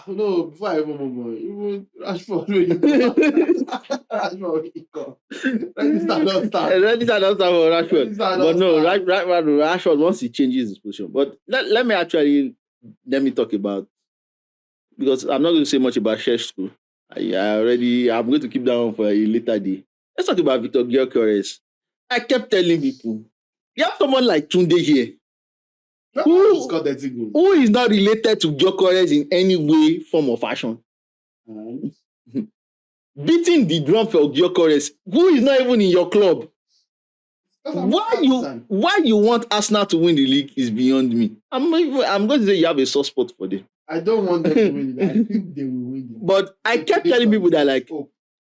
no, before I even move on, even Rashford, Register don't start for Rashford. But no, Rashford, once he changes his position. But let me talk about, because I'm not going to say much about Sesko. I'm going to keep that one for a later day. Let's talk about Victor Gyokeres. I kept telling people, you have someone like Tunde here, who is not related to Gyokeres in any way, form, or fashion. Beating the drum for Gyokeres, who is not even in your club. Why you want Arsenal to win the league is beyond me. I'm going to say you have a soft spot for them. I don't want them to win it. I think they will win it. But I kept telling people that, like,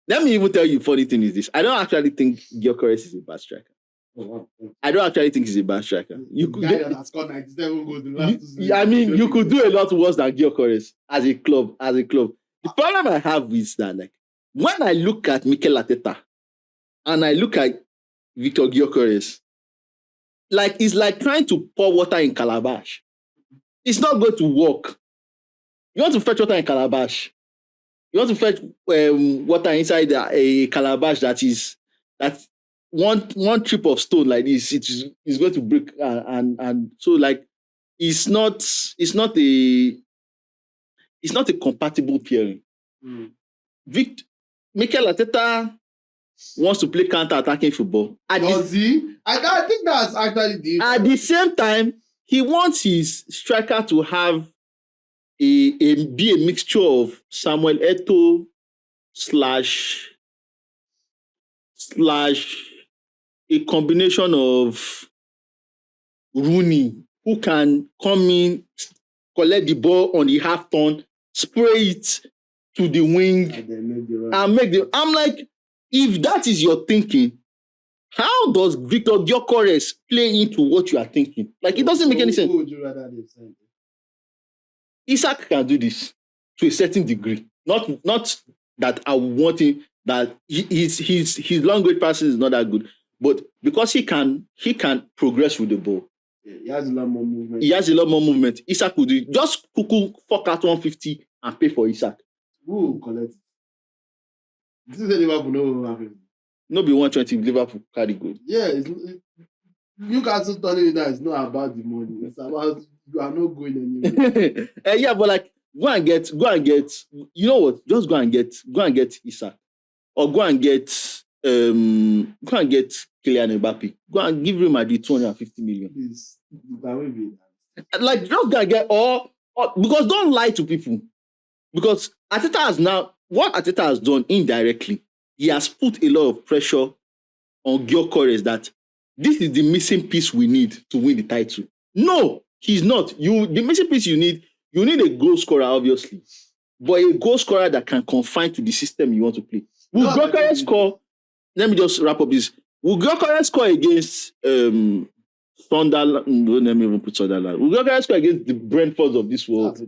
let me even tell you, funny thing is this. I don't actually think Gyokeres is a bad striker. Oh, wow. I don't actually think he's a bad striker. You could scored 97 goals in the last 2 seasons. I mean, you could do a lot worse than Gyokeres as a club. The problem I have is that, like, when I look at Mikel Arteta and I look at Victor Gyokeres, like, it's like trying to pour water in calabash. It's not going to work. You want to fetch water in calabash. You want to fetch water inside a calabash that one trip of stone like this, it's going to break, and so, like, it's not a compatible pairing. Mikel Arteta wants to play counter-attacking football. Does he? I think that's actually the... At the same time, he wants his striker to have be a mixture of Samuel Eto'o / a combination of Rooney, who can come in, collect the ball on the half turn, spray it to the wing, and make the... I'm like, if that is your thinking, how does Victor Gyokeres play into what you are thinking? Like, it doesn't make any sense. Who would you rather have signed? Isak can do this to a certain degree. Not that I want him, that his long range passing is not that good, but because he can progress with the ball. Yeah, he has a lot more movement. Isak could do it. Just cuckoo fork out 150 and pay for Isak. Who will collect? This is a Liverpool no happen. No be 120 Liverpool carry goal. Yeah, Newcastle turning it down is not about the money. It's about you are not going anywhere. Yeah, but like go and get. You know what? Just go and get Isak, or go and get go and get Kylian Mbappe. Go and give Real Madrid 250 million. Please, that will be like just go and get or because don't lie to people. Because Arteta has now what Arteta has done indirectly, he has put a lot of pressure on Gyokeres that this is the missing piece we need to win the title. No, he's not. The missing piece you need a goal scorer, obviously, but a goal scorer that can confine to the system you want to play. Will Gyokeres score? Let me just wrap up this. Will Gyokeres score against Sunderland? Don't let me even put Sunderland. Will Gyokeres score against the Brentfords of this world?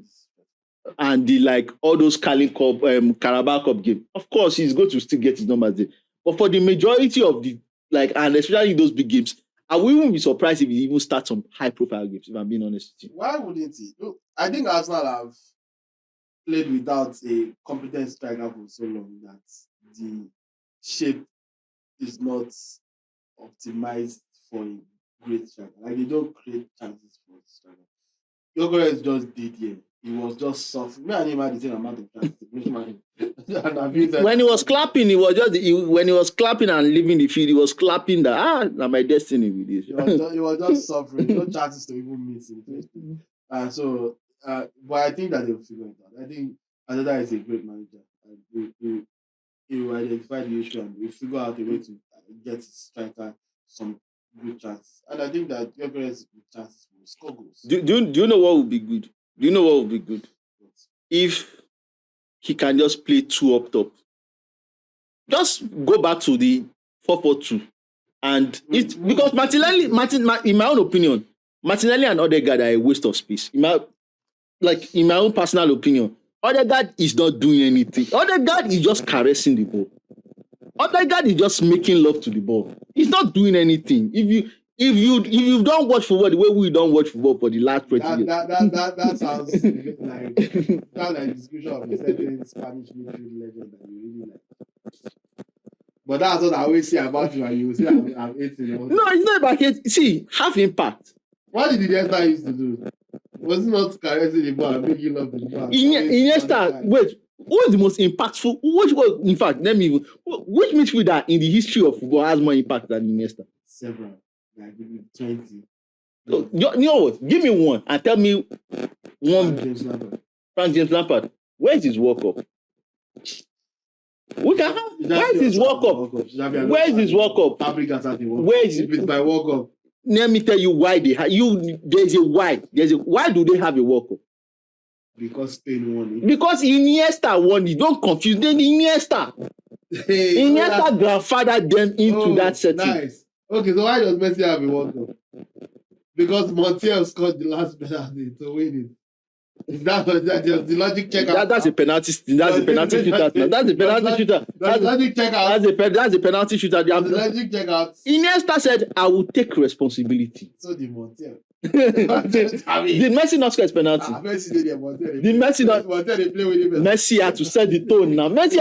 And the all those Carabao Cup game? Of course, he's going to still get his numbers there. But for the majority of the and especially those big games, I wouldn't be surprised if he even starts some high-profile games. If I'm being honest with you. Why wouldn't he? Look, I think Arsenal have played without a competent striker for so long that the shape is not optimized for a great striker. Like they don't create chances for striker. Gyokeres just did here. He was just soft. Me and him had the same amount of chances. When he was clapping, when he was clapping and leaving the field, he was clapping that now my destiny with this. He was just suffering. No chances to even miss in the first place. But I think that they will figure it out. I think Arteta is a great manager. He will identify the issue and he will figure out a way to get his striker some good chances. And I think that Gyokeres with chances will score goals. Do you know what would be good? Do you know what would be good? If he can just play two up top. Just go back to the 4-4-2. And it's because Martinelli, in my own opinion, Martinelli and Odegaard are a waste of space. In my own personal opinion, Odegaard is not doing anything. Odegaard is just caressing the ball. Odegaard is just making love to the ball. He's not doing anything. If you don't watch football the way we don't watch football for the last 20 years. That sounds like a description of a certain Spanish midfield legend that you really like. But that's what I always say about you, and you say I'm 18. No, it's not about it. See, have impact. What did Iniesta used to do? Was it not caressing the ball and making love to the ball? Iniesta, wait, who is the most impactful? Which midfielder in the history of football has more impact than Iniesta? Several. Like 20. So, you know what? Give me one and tell me one. Frank James Lampard. Where is his World Cup? We can have. Where is his World Cup? Where is his World Cup? Where is it? By World Cup. Let me tell you why they have you. There's a why. Why do they have a World Cup? Because Spain won it. Because Iniesta won it. Don't confuse them. Iniesta. Iniesta grandfathered them into that setting. Nice. Okay, so why does Messi have a World Cup? Because Montiel scored the last penalty to win it. Is that the logic check out? That's a penalty. That's a penalty shooter. That's a penalty shooter. That's the logic check out. That's a penalty shooter. The logic check out. Iniesta said, "I will take responsibility." So did Montiel. Did Messi not score his penalty? Messi did it. Montiel. Did Messi not? Montiel they play with him. Messi had to set the tone now. Messi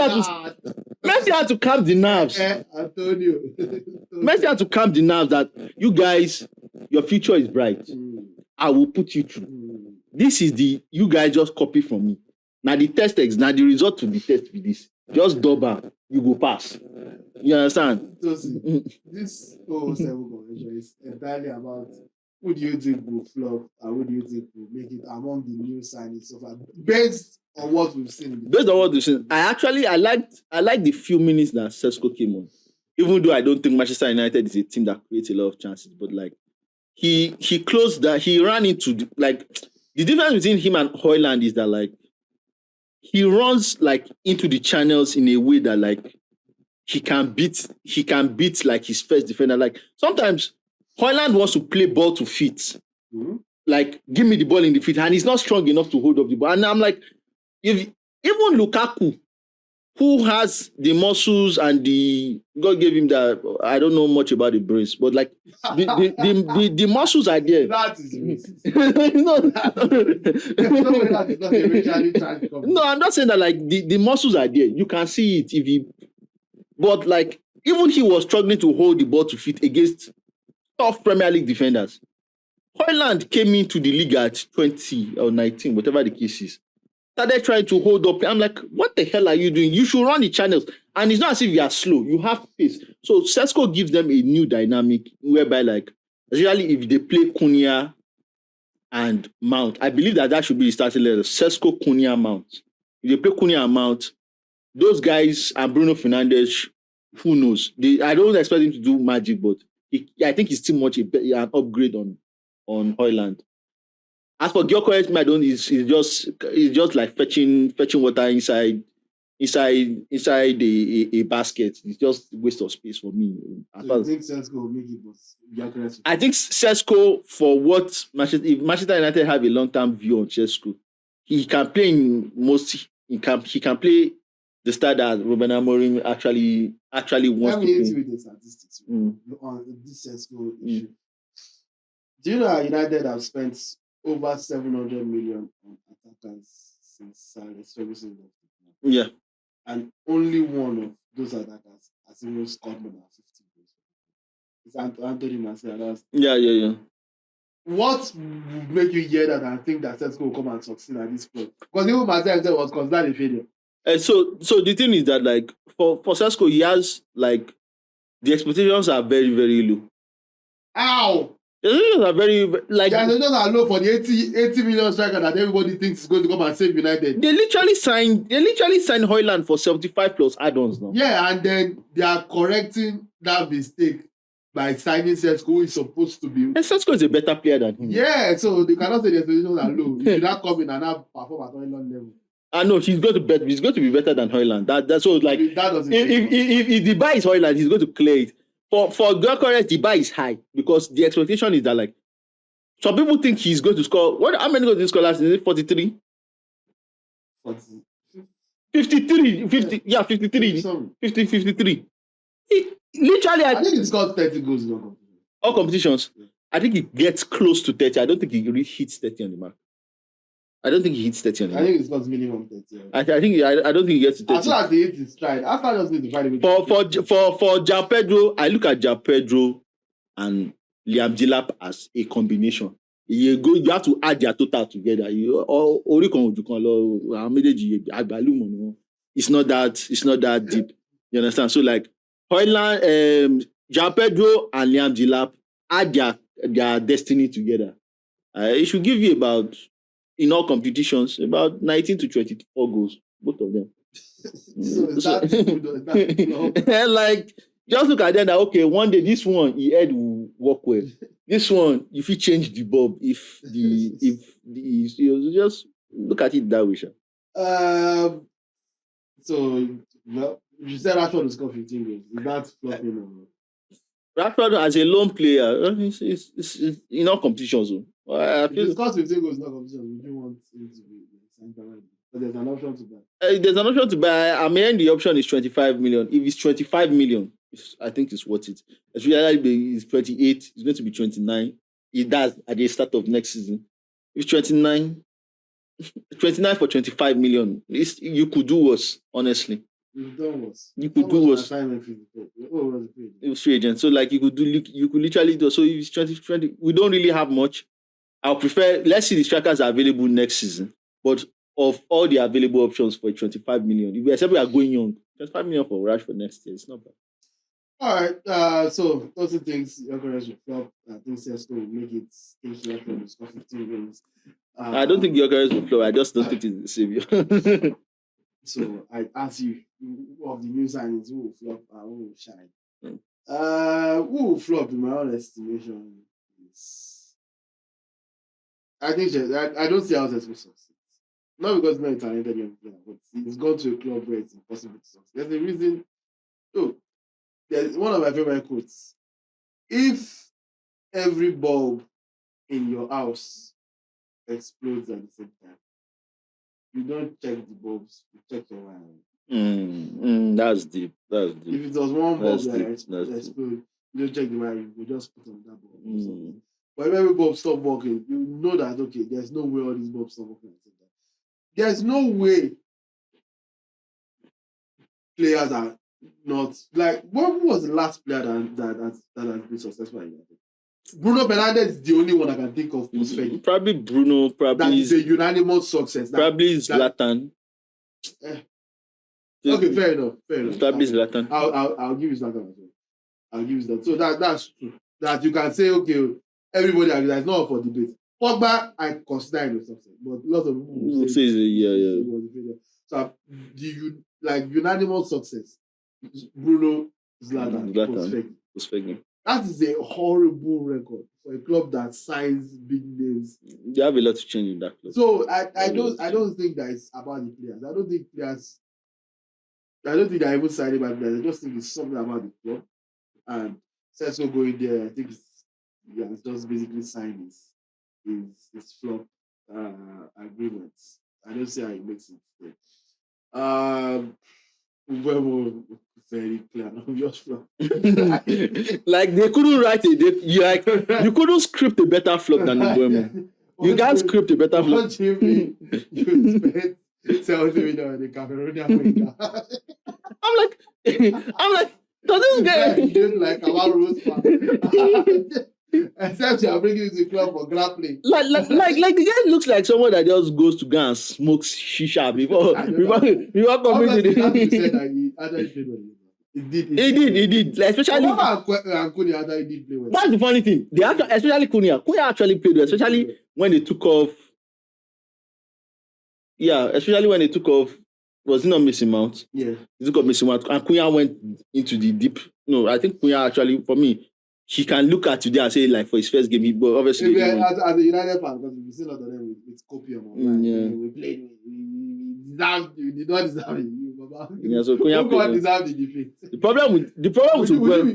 had to calm the nerves. Antonio. Messi had to calm the nerves that you guys, your future is bright. I will put you through. This is you guys just copy from me. Now the the result to the test with this. Just double, you go pass. You understand? Tosin, this whole 7 convention is entirely about who do you think will flop and who do you think will make it among the new signings so far, based on what we've seen. Based on what we've seen, I like the few minutes that Sesko came on. Even though I don't think Manchester United is a team that creates a lot of chances, but he closed that. He ran into the difference between him and Højlund is that he runs into the channels in a way that he can beat his first defender. Sometimes Højlund wants to play ball to feet. Give me the ball in the feet, and he's not strong enough to hold up the ball. And I'm if even Lukaku, who has the muscles and God gave him that. I don't know much about the brains, but the muscles are there. That is racist. No, I'm not saying that the muscles are there. You can see it but even he was struggling to hold the ball to feet against tough Premier League defenders. Højlund came into the league at 20 or 19, whatever the case is. started trying to hold up. I'm like, what the hell are you doing? You should run the channels. And it's not as if you are slow. You have pace. So Sesko gives them a new dynamic whereby, like, especially if they play Cunha and Mount, I believe that should be the starting letter. Sesko, Cunha, Mount. If they play Cunha and Mount, those guys and Bruno Fernandes, who knows? I don't expect him to do magic, but I think he's still much an upgrade on Højlund. As for Gyokeres, he's just like fetching water inside a basket. It's just a waste of space for me. So you think Sesko will make it, but Gyokeres? I think Sesko, for what if Manchester United have a long-term view on Sesko, he can play in most. He can play the style that Ruben Amorim actually wants to play. With the statistics on this Sesko issue. Do you know how United have spent over 700 million on attackers since Alex Ferguson left? Yeah. And only one of those attackers has even scored more than 50 goals. It's Anthony Martial. Yeah. What would make you hear that and think that Sesko will come and succeed at this point? Because even Martial was considered a failure. So the thing is that, like, for Sesko, he has, like, the expectations are very, very low. Ow! The expectations are very, like... The expectations are low for the 80 million striker that everybody thinks is going to come and save United. They literally signed Højlund for 75 plus add-ons now. Yeah, and then they are correcting that mistake by signing Sesko, who is supposed to be... And Sesko is a better player than him. Yeah, so they cannot say the expectations are low. He should not come in and not perform at Højlund level. No, he's going to be better than Højlund. That's so, like, if the bar is Højlund, he's going to clear it. For Gyokeres, the bar is high because the expectation is that, like, some people think he's going to score. How many goals did he score last season? Is it 43? 53. 50. Yeah, 53. 53. Literally, I think he scored 30 goals in all competitions. Yeah. I think he gets close to 30. I don't think he really hits 30 on the mark. I don't think he hits 30 on the mark. I think he scores minimum 30. Yeah. I don't think he gets to 30. As soon as he hits his stride, after just need to find a way. For João Pedro, I look at João Pedro and Liam Delap as a combination. You have to add their total together. It's not that deep. You understand? So, like, Højlund, João Pedro and Liam Delap add their destiny together. It should give you about, in all competitions, about 19 to 24 goals, both of them. Like, just look at them that, okay, one day this one, he head will work well. This one, if you change the bulb, if you just look at it that way, sure. So, well, you said Rashford will score 15 goals. Is that flopping? Rashford as a lone player, it's in all competitions. If he scores 15 goals in all competitions, would you want him to be signed? But there's an option to buy. There's an option to buy. I mean, the option is 25 million. If it's 25 million, I think it's worth it. Especially it's 28, it's going to be 29. It does at the start of next season. It's 29 for 25 million. You could do worse, honestly. You've done worse. You could do worse. It was free agent. So, like, you could literally do. So if it's 2020, we don't really have much. I'll prefer, let's see the strikers are available next season. But of all the available options for 25 million, if we are going young, 25 million for Rashford next year, it's not bad. All right. So those are things Gyokeres will flop. I think Sesko will make it. Rashford will score 15 goals. I don't think Gyokeres will flop. I just don't think he's the savior. So I ask you, of the new signings, who will flop and who will shine? Who will flop, in my own estimation, is... I think I don't see how Sesko succeeds. Not because he's not a talented young player, but he's gone to a club where it's impossible to succeed. There's a reason. There's one of my favorite quotes. If every bulb in your house explodes at the same time, you don't check the bulbs, you check your wiring. That's deep. If it was one bulb that exploded, you don't check the wiring, you just put on that bulb. But if every bulb stop working, you know that, okay, there's no way all these bulbs stop working. There's no way players are not, like, what was the last player that has been successful in United? Bruno Fernandes is the only one I can think of. Probably Bruno. Probably that is a unanimous success. Probably Zlatan. Okay, fair enough. Probably Zlatan. I'll give you Zlatan as well. I'll give you that. So that's true. That you can say, okay, everybody agrees. It's not up for debate. Pogba, I consider it a success, but lots of people say yeah. So the unanimous success, Bruno, Zlatan. That is a horrible record for a club that signs big names. You have a lot to change in that club. So I don't think that it's about the players. I don't think they're even signing by players. I just think it's something about the club. And Sesko going there, I think it's just basically signed his flop agreements. I don't see how he makes it there. Mbeumo, very clear, obvious flop. Like they couldn't write it. You couldn't script a better flop than Mbeumo. You can't script a better flop. You spent 70 million on the Cameroonian. I'm like, does this guy like about rose except you are bringing it to the club for grappling. Like the guy looks like someone that just goes to go and smokes shisha before coming to the. You said that he actually played well. He did. Like, especially Cunha actually did play well. That's the funny thing. Especially Cunha. Cunha actually played well, especially when they took off. Yeah, especially when they took off. Was he not Mason Mount? Yeah. He took off Mason Mount, and Cunha went into the deep. No, I think Cunha actually, for me, he can look at today and say, like, for his first game, but obviously. As a United fan, because we've seen a lot of them with copium. We played. We did not deserve it. Yeah, so Cunha played. Deserve the defeat. The problem with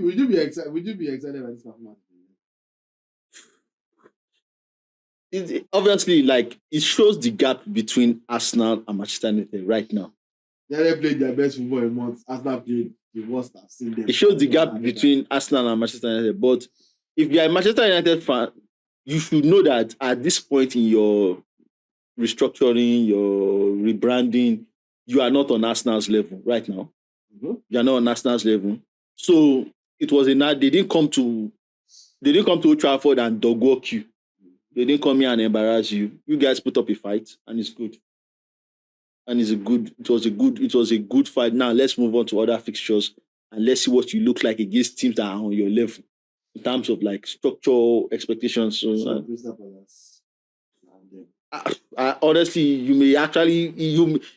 would you be excited? Would you be excited by this performance? Obviously, like, it shows the gap between Arsenal and Manchester United right now. They played their best football in months. Arsenal played the worst I've seen them. It shows the gap between Arsenal and Manchester United. But if you're a Manchester United fan, you should know that at this point in your restructuring, your rebranding, you are not on Arsenal's level right now. Mm-hmm. You are not on Arsenal's level. So it was they didn't come to Old Trafford and dog walk you. They didn't come here and embarrass you. You guys put up a fight, and it's good. And it was a good fight. Now let's move on to other fixtures and let's see what you look like against teams that are on your level in terms of like structural expectations. So honestly, you may actually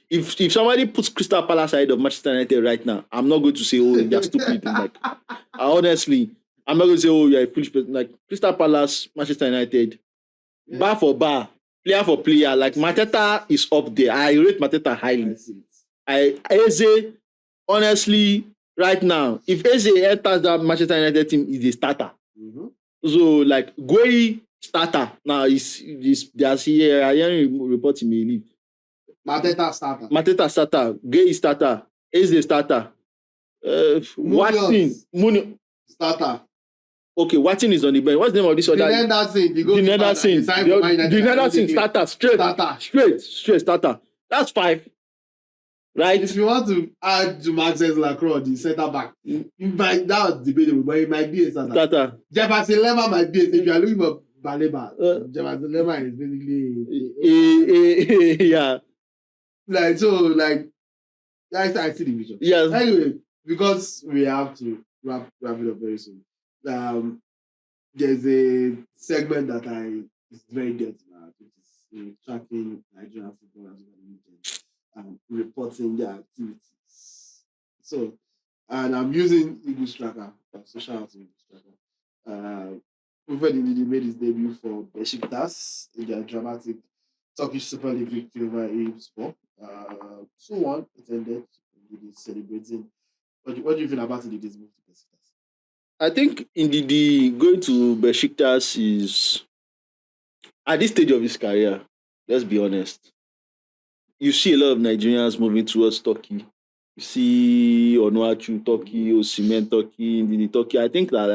if somebody puts Crystal Palace ahead of Manchester United right now, I'm not going to say, oh, you're stupid. Like, honestly, I'm not going to say, oh, you're a foolish person. Like, Crystal Palace, Manchester United, bar for bar, player for player. Like, Mateta is up there. I rate Mateta highly. Eze, honestly, right now, if Eze enters that Manchester United team, is a starter. Mm-hmm. So, like, Gueye, starter. Now, there's here, I hearing reports he may leave. Mateta starter. Gueye starter. Eze starter. Watson. Starter. Okay, Watson is on the bench. What's the name of this other? The Nederson starter. Straight starter. That's 5. Right? If you want to add Maxence Lacroix, the centre back, that was debatable, but it might be a starter. Jefferson Lemma might be if you are looking for Baleba. Jefferson Lemma is basically yeah. I see the vision. Yes. Anyway, because we have to wrap it up very soon. There's a segment that is very dear to my heart, which is tracking Nigerian football as well and reporting their activities. So, and I'm using Eagles Tracker, so shout out to Eagles Tracker. Wilfred Ndidi made his debut for Besiktas in their dramatic Turkish Super League victory over Eyüpspor. So on, it ended. Ndidi celebrating. What do you feel about Ndidi's move to Besiktas? I think Ndidi going to Besiktas is, at this stage of his career, let's be honest, you see a lot of Nigerians moving towards Turkey. You see Onuachu, Turkey, Osimhen, Turkey, Ndidi, Turkey. I think that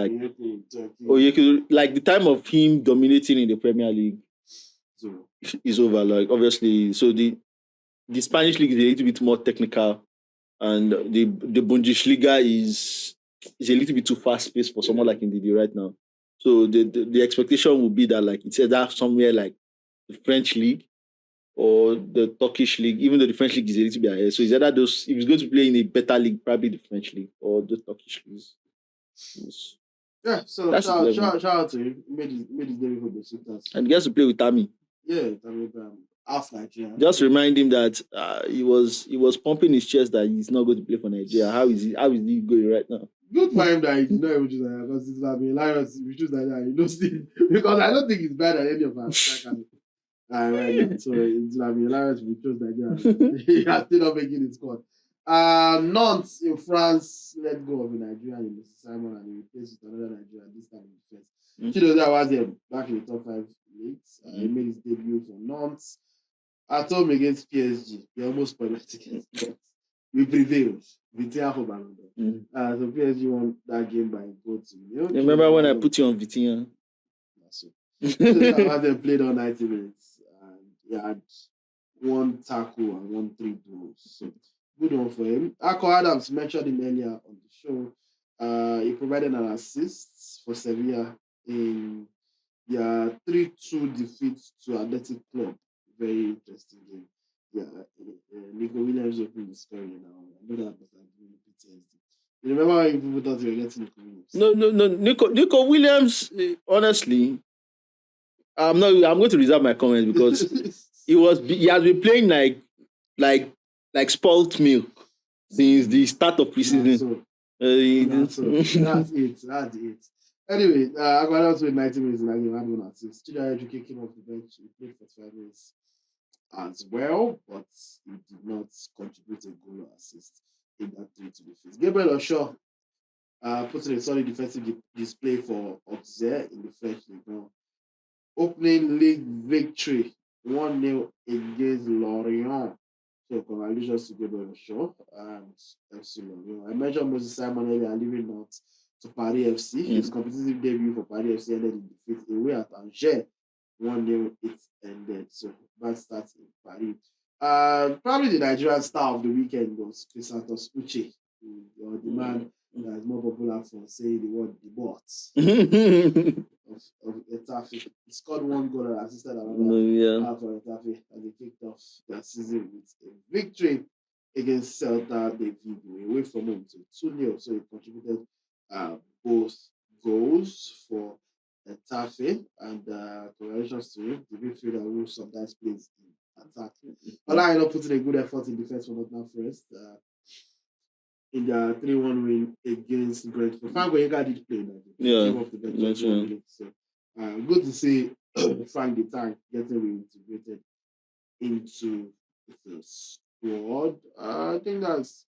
like the time of him dominating in the Premier League is over. Like, obviously, so the Spanish league is a little bit more technical, and the Bundesliga is a little bit too fast-paced for someone like Ndidi right now. So the expectation would be that like it's either somewhere like the French league or the Turkish league, even though the French league is a little bit higher. So it's either those, if he's going to play in a better league, probably the French league or the Turkish league. Yeah, so that's shout out to him. Made his debut for the Besiktas. And he has to play with Tammy. Yeah, Tammy half Nigeria. Just remind him that he was pumping his chest that he's not going to play for Nigeria. How is he going right now? Good for him that he did not even choose Nigeria, because it's like Lions, if you choose Nigeria, you know still, because I don't think it's bad at any of us. Right now. So it's like Lions, if you chose Nigeria, he has still not making it squad. Nantes in France let go of a Nigerian in Mr. Simon and he replaced with another Nigerian, this time in defense. Chidozie was there back in the top 5 leagues. He made his debut for Nantes. At home against PSG, he almost spoiled my ticket, but we prevailed. Vitinha for Ballon d'Or. So PSG won that game by a goal to me. Remember when I put you on Vitinha? So they played all 90 minutes and he had 1 tackle and 1 3 goals. So good one for him. Akko Adams mentioned him earlier on the show. He provided an assist for Sevilla in their 3-2 defeat to Athletic Club. Very interesting game. Yeah, Nico Williams opened the scoring now. I know that was like PTSD. You remember how people thought you were getting Nico Williams? No. Nico Williams, honestly, I'm going to reserve my comments because he has been playing like spoiled milk since the start of preseason. That's it. Anyway, I got out with 90 minutes and I had 1 assist. Chidozie came off the bench. He played for 5 minutes as well, but he did not contribute a goal or assist in that 3-2 defeat. Gabriel Osho put in a solid defensive display for Auxerre in the French league now. Opening league victory 1-0 against Lorient. So congratulations to Gabriel Osho and FC Lorient. I mentioned Moses Simon earlier leaving out to Paris FC. His competitive debut for Paris FC ended in defeat away at Angers. 1-0 it ended. So bad start in Paris. Probably the Nigerian star of the weekend was Chrysanthus Uche, the man that is more popular for saying the word the bots of Etafe. He scored 1 goal and assisted another for Etafe as they kicked off their season with a victory against Celta de Vigo away from home to 2-0. So he contributed both goals for Etafe and congratulations to him, the midfielder who sometimes plays in attack. Ola putting a good effort in defense for Nottingham Forest in their 3-1 win against Brentford. Frank Oyeka did play that. Came off the bench. So good to see Frank the Tank getting reintegrated into the squad. I think that's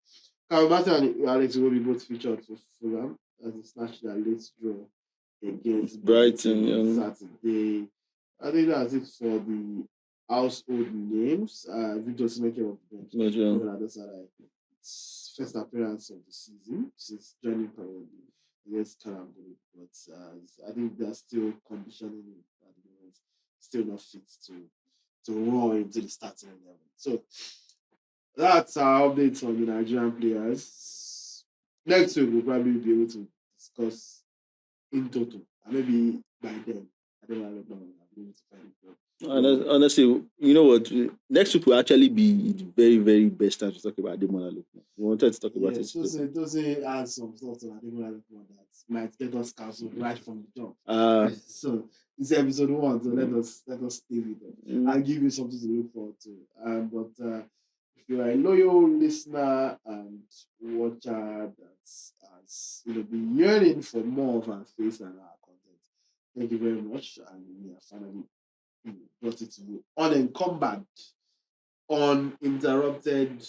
Kawabata and Alex will be both featured for Fulham as they snatched their late draw against Brighton on Saturday. I think that's it for the household names. Victor Osimhen came up the bench. First appearance of the season since joining probably against Karambou, but I think they're still conditioning him at the moment. Still not fit to roll into the starting 11. So that's our updates on the Nigerian players. Next week we'll probably be able to discuss in total, and maybe by then I don't know. I'll be able to find it. Honestly, you know what? Next week will actually be the very, very best time to talk about Ademola Lookman. We wanted to talk about it. Tosin has some thoughts on Ademola Lookman that might get us cancelled right from the jump. So this is episode 1, so let us stay with them. I'll give you something to look forward to. But if you are a loyal listener and watcher that's been yearning for more of our face and our content, thank you very much. And we are finally brought it to you unencumbered, uninterrupted,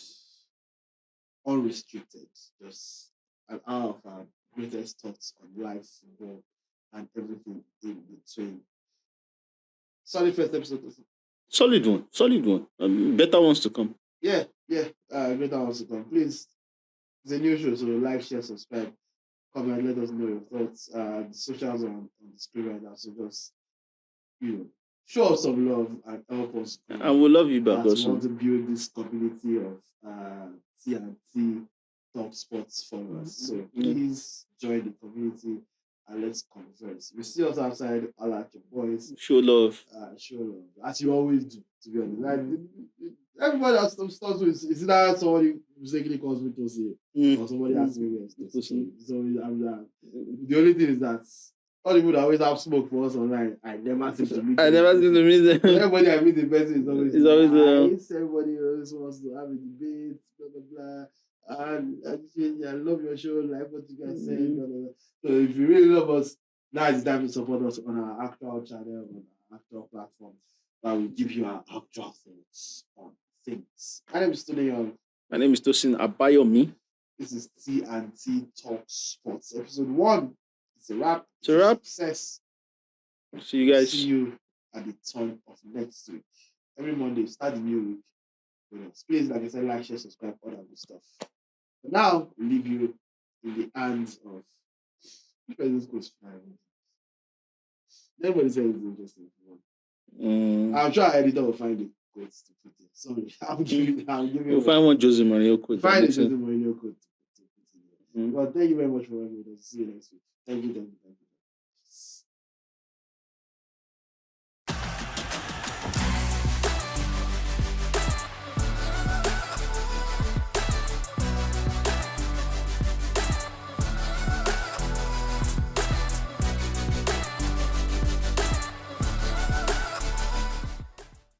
unrestricted. Just an hour of our greatest thoughts on life, football, and everything in between. Solid first episode. Solid one. Better ones to come. Yeah. Better ones to come. Please, it's a new show, so like, share, subscribe, comment, let us know your thoughts. The socials on the screen right now, so just show us some love and help us. And we'll love you back also. We want to build this community of T&T Talk Sports followers. So please join the community and let's converse. We see us outside, I like your boys. Show love. Show love. As you always do, to be honest. Like, everybody has some stuff to it's either somebody mistakenly calls me Tosin or somebody asks me where it's Tosin. So the only thing is that all the people that always have smoke for us online, I never seem to meet them. I never seem to meet them. Everybody I meet the person is always nice. Everybody always wants to have a debate, blah blah blah. And I love your show, like what you guys said, blah, blah, blah. So if you really love us, now it's time to support us on our actual channel, on our actual platform. I will give you our actual thoughts on things. My name is Tunde. My name is Tosin Abayomi. This is T&T Talk Sports, episode 1. It's a wrap. It's a wrap. Success. See you guys. See you at the turn of next week. Every Monday, start the new week. Please, like I said, like, share, subscribe, all that good stuff. But now, we leave you in the hands of which person's goes 5 minutes. Everybody says it's interesting. I'm sure our editor will find the quotes to put it. Sorry, I'll give you. We'll find one Jose Mourinho quote. Find a Jose Mourinho quote to put it. Well, thank you very much for having us. See you next week. Thank you.